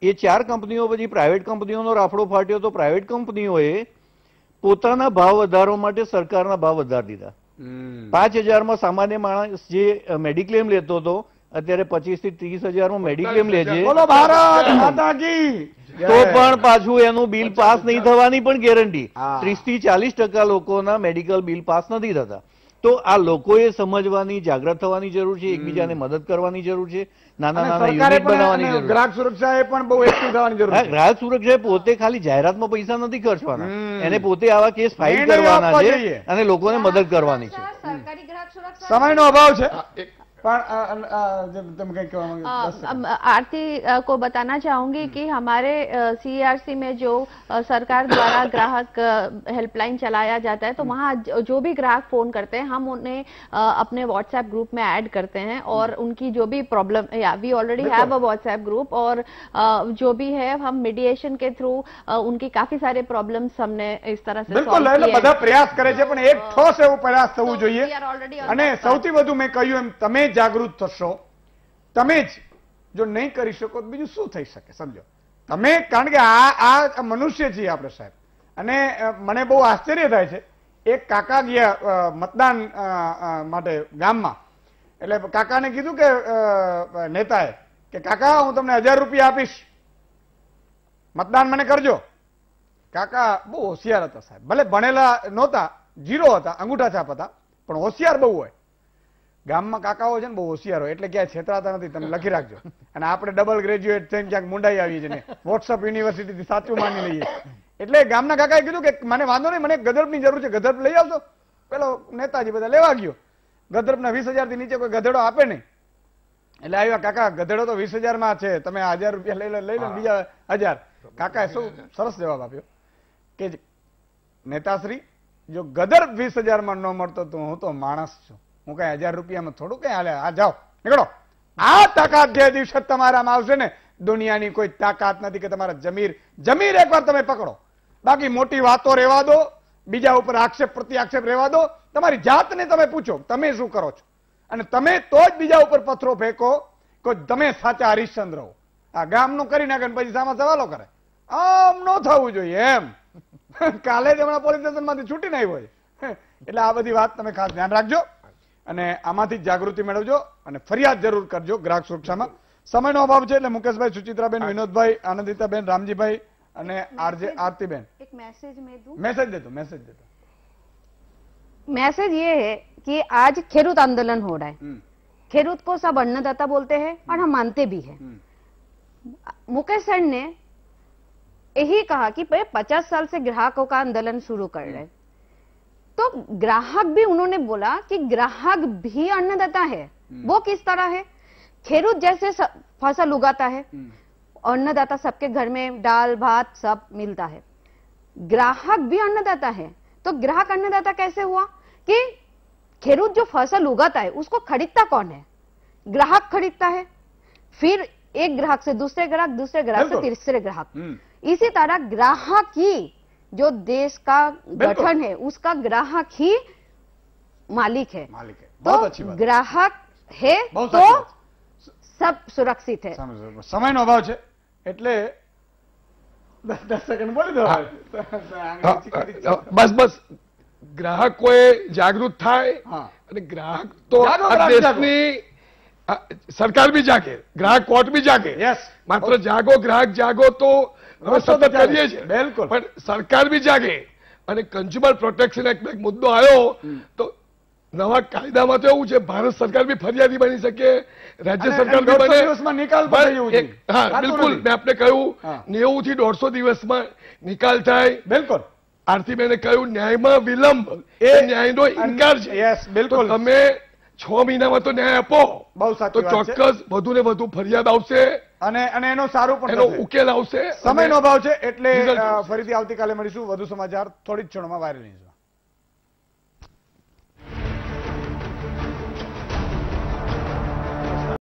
એ 4 કંપનીઓ પછી પ્રાઇવેટ કંપનીઓનો રાફડો ફાટ્યો. તો પ્રાઇવેટ કંપનીઓએ પોતાના ભાવ વધારવા માટે સરકારના ભાવ વધારી દીધા. 5,000માં સામાન્ય માણસ જે મેડિક્લેમ લેતો હતો અત્યારે 25,000 થી 30,000માં મેડિક્લેમ લે છે. તો પણ પાછું એનું બિલ પાસ નહીં થવાની પણ ગેરંટી. 30 થી 40% લોકોના મેડિકલ બિલ પાસ નથી થતા. તો આ લોકોએ સમજવાની, જાગૃત થવાની જરૂર છે, એકબીજાને મદદ કરવાની જરૂર છે, નાના નાના યુનિટ બનાવવાની જરૂર છે. ગ્રાહક સુરક્ષાએ પણ બહુ એક્ટિવ થવાની જરૂર છે. ગ્રાહક સુરક્ષાએ પોતે ખાલી જાહેરાતમાં પૈસા નથી ખર્ચવાના, એને પોતે આવા કેસ ફાઇલ કરવાના છે અને લોકોને મદદ કરવાની છે. સમયનો અભાવ છે. आरती को बताना चाहूंगी कि हमारे CERC में जो सरकार द्वारा ग्राहक हेल्पलाइन चलाया जाता है, तो वहाँ जो भी ग्राहक फोन करते हैं हम उन्हें अपने व्हाट्सएप ग्रुप में ऐड करते हैं और उनकी जो भी problem, we already have a WhatsApp group, और जो भी है हम मीडिएशन के थ्रू उनकी काफी सारे प्रॉब्लम्स हमने इस तरह से बिल्कुल બધા પ્રયાસ કરે છે, પણ એક ઠોસ એવો પ્રયાસ થવું જોઈએ. અને સૌથી વધુ મેં કહ્યું એમ તમે જાગૃત થશો, તમે જ જો નહીં કરી શકો તો બીજું શું થઈ શકે? સમજો તમે, કારણ કે આ મનુષ્ય છીએ આપણે સાહેબ. અને મને બહુ આશ્ચર્ય થાય છે, એક કાકા ગયા મતદાન માટે ગામમાં, એટલે કાકાને કીધું કે નેતાએ કે કાકા હું તમને 1,000 રૂપિયા આપીશ, મતદાન મને કરજો. કાકા બહુ હોશિયાર હતા સાહેબ, ભલે ભણેલા નહોતા, 0 હતા, અંગૂઠા છાપ હતા, પણ હોશિયાર બહુ હોય. ગામમાં કાકાઓ છે ને બહુ હોશિયાર હોય, એટલે ક્યાંય છેતરાતા નથી, તમે લખી રાખજો. અને આપણે ડબલ ગ્રેજ્યુએટ થઈને ક્યાંક મુંડાઈ આવીએ છીએ, વોટ્સઅપ યુનિવર્સિટીથી સાચું માની લઈએ. એટલે ગામના કાકાએ કીધું કે મને વાંધો નહીં, મને ગધર્પની જરૂર છે, ગધર્પ લઈ આવજો. પેલો નેતાજી બધા લેવા ગયો. ગધર્પના 20,000 થી નીચે કોઈ ગધેડો આપે નહીં. એટલે આવ્યા, કાકા ગધેડો તો 20,000માં છે, તમે 1,000 રૂપિયા લઈ લો, બીજા 1,000. કાકાએ શું સરસ જવાબ આપ્યો કે નેતાશ્રી, જો ગધર્પ 20,000માં ન મળતો તો હું તો માણસ છું, હું કઈ 1,000 રૂપિયામાં થોડું કઈ હાલે. આ જાઓ, નીકળો. આ તાકાત જે દિવસે તમારામાં આવશે ને, દુનિયાની કોઈ તાકાત નથી કે તમારા જમીર એકવાર તમે પકડો. બાકી મોટી વાતો રહેવા દો, બીજા ઉપર આક્ષેપ પ્રત્યાક્ષેપ રહેવા દો. તમારી જાતને તમે પૂછો તમે શું કરો છો, અને તમે તો જ બીજા ઉપર પથ્થરો ફેંકો કે તમે સાચા હરિશ્ચંદ્ર હો. આ ગામનું કરી નાખે પછી સામા સવાલો કરે, આમ ન થવું જોઈએ એમ. કાલે જ હમણાં પોલીસ સ્ટેશનમાંથી છૂટીને આવ્યો છે. એટલે આ બધી વાત તમે ખાસ ધ્યાન રાખજો અને આમાંથી જાગૃતિ મેળવજો અને ફરિયાદ જરૂર કરજો ગ્રાહક સુરક્ષામાં. સમયનો અભાવ છે એટલે મુકેશભાઈ, સુચિત્રાબેન, વિનોદભાઈ, આનંદિતાબેન, રામજીભાઈ અને આરજે આરતીબેન एक मैसेज में दूं. मैसेज दे दो. मैसेज ये है कि आज खेरूत आंदोलन हो रहा है. खेरूत को सब अन्नदाता बोलते हैं और हम मानते भी हैं. मुकेश सर ने यही कहा कि 50 साल से ग्राहकों का आंदोलन शुरू कर रहे हैं, तो ग्राहक भी उन्होंने बोला कि ग्राहक भी अन्नदाता है. वो किस तरह है? खेरूत जैसे फसल उगाता है अन्नदाता सबके घर में दाल भात सब मिलता है, ग्राहक भी अन्नदाता है। तो ग्राहक अन्नदाता कैसे हुआ कि खेडूत जो फसल उगाता है उसको खरीदता कौन है? ग्राहक खरीदता है, फिर एक ग्राहक से दूसरे ग्राहक, दूसरे ग्राहक से तीसरे ग्राहक। इसी तरह ग्राहक ही जो देश का गठन है उसका ग्राहक ही मालिक है। बहुत अच्छी बात। ग्राहक है तो सब सुरक्षित है। સમયનો અભાવ છે એટલે 10 સેકન્ડ બોલી દો। બસ ગ્રાહકોએ જાગૃત થાય અને ગ્રાહક તો આ દેશની સરકાર બી જાગે, ગ્રાહક કોર્ટ બી જાગે। માત્ર જાગો ગ્રાહક જાગો તો હવે સતત કરીએ છીએ, બિલકુલ, પણ સરકાર બી જાગે અને કન્ઝ્યુમર પ્રોટેક્શન એક્ટ એક મુદ્દો આવ્યો તો નવા કાયદામાં તો એવું છે ભારત સરકાર બી ફરિયાદી બની શકે, રાજ્ય સરકાર બી બને। હા બિલકુલ, મેં આપને કહ્યું 90 થી 150 દિવસમાં નિકાલ થાય। બિલકુલ, આરતીબેને કહ્યું ન્યાયમાં વિલંબ એ ન્યાયનો ઇનકાર છે। બિલકુલ, તમે 6 મહિનામાં તો ન્યાય આપો તો ચોક્કસ વધુ ને વધુ ફરિયાદ આવશે અને એનો સારું પણ એનો ઉકેલ આવશે। સમયનો અભાવ છે એટલે ફરીથી આવતીકાલે મળીશું વધુ સમાચાર થોડી જ ક્ષણોમાં વાયરલ.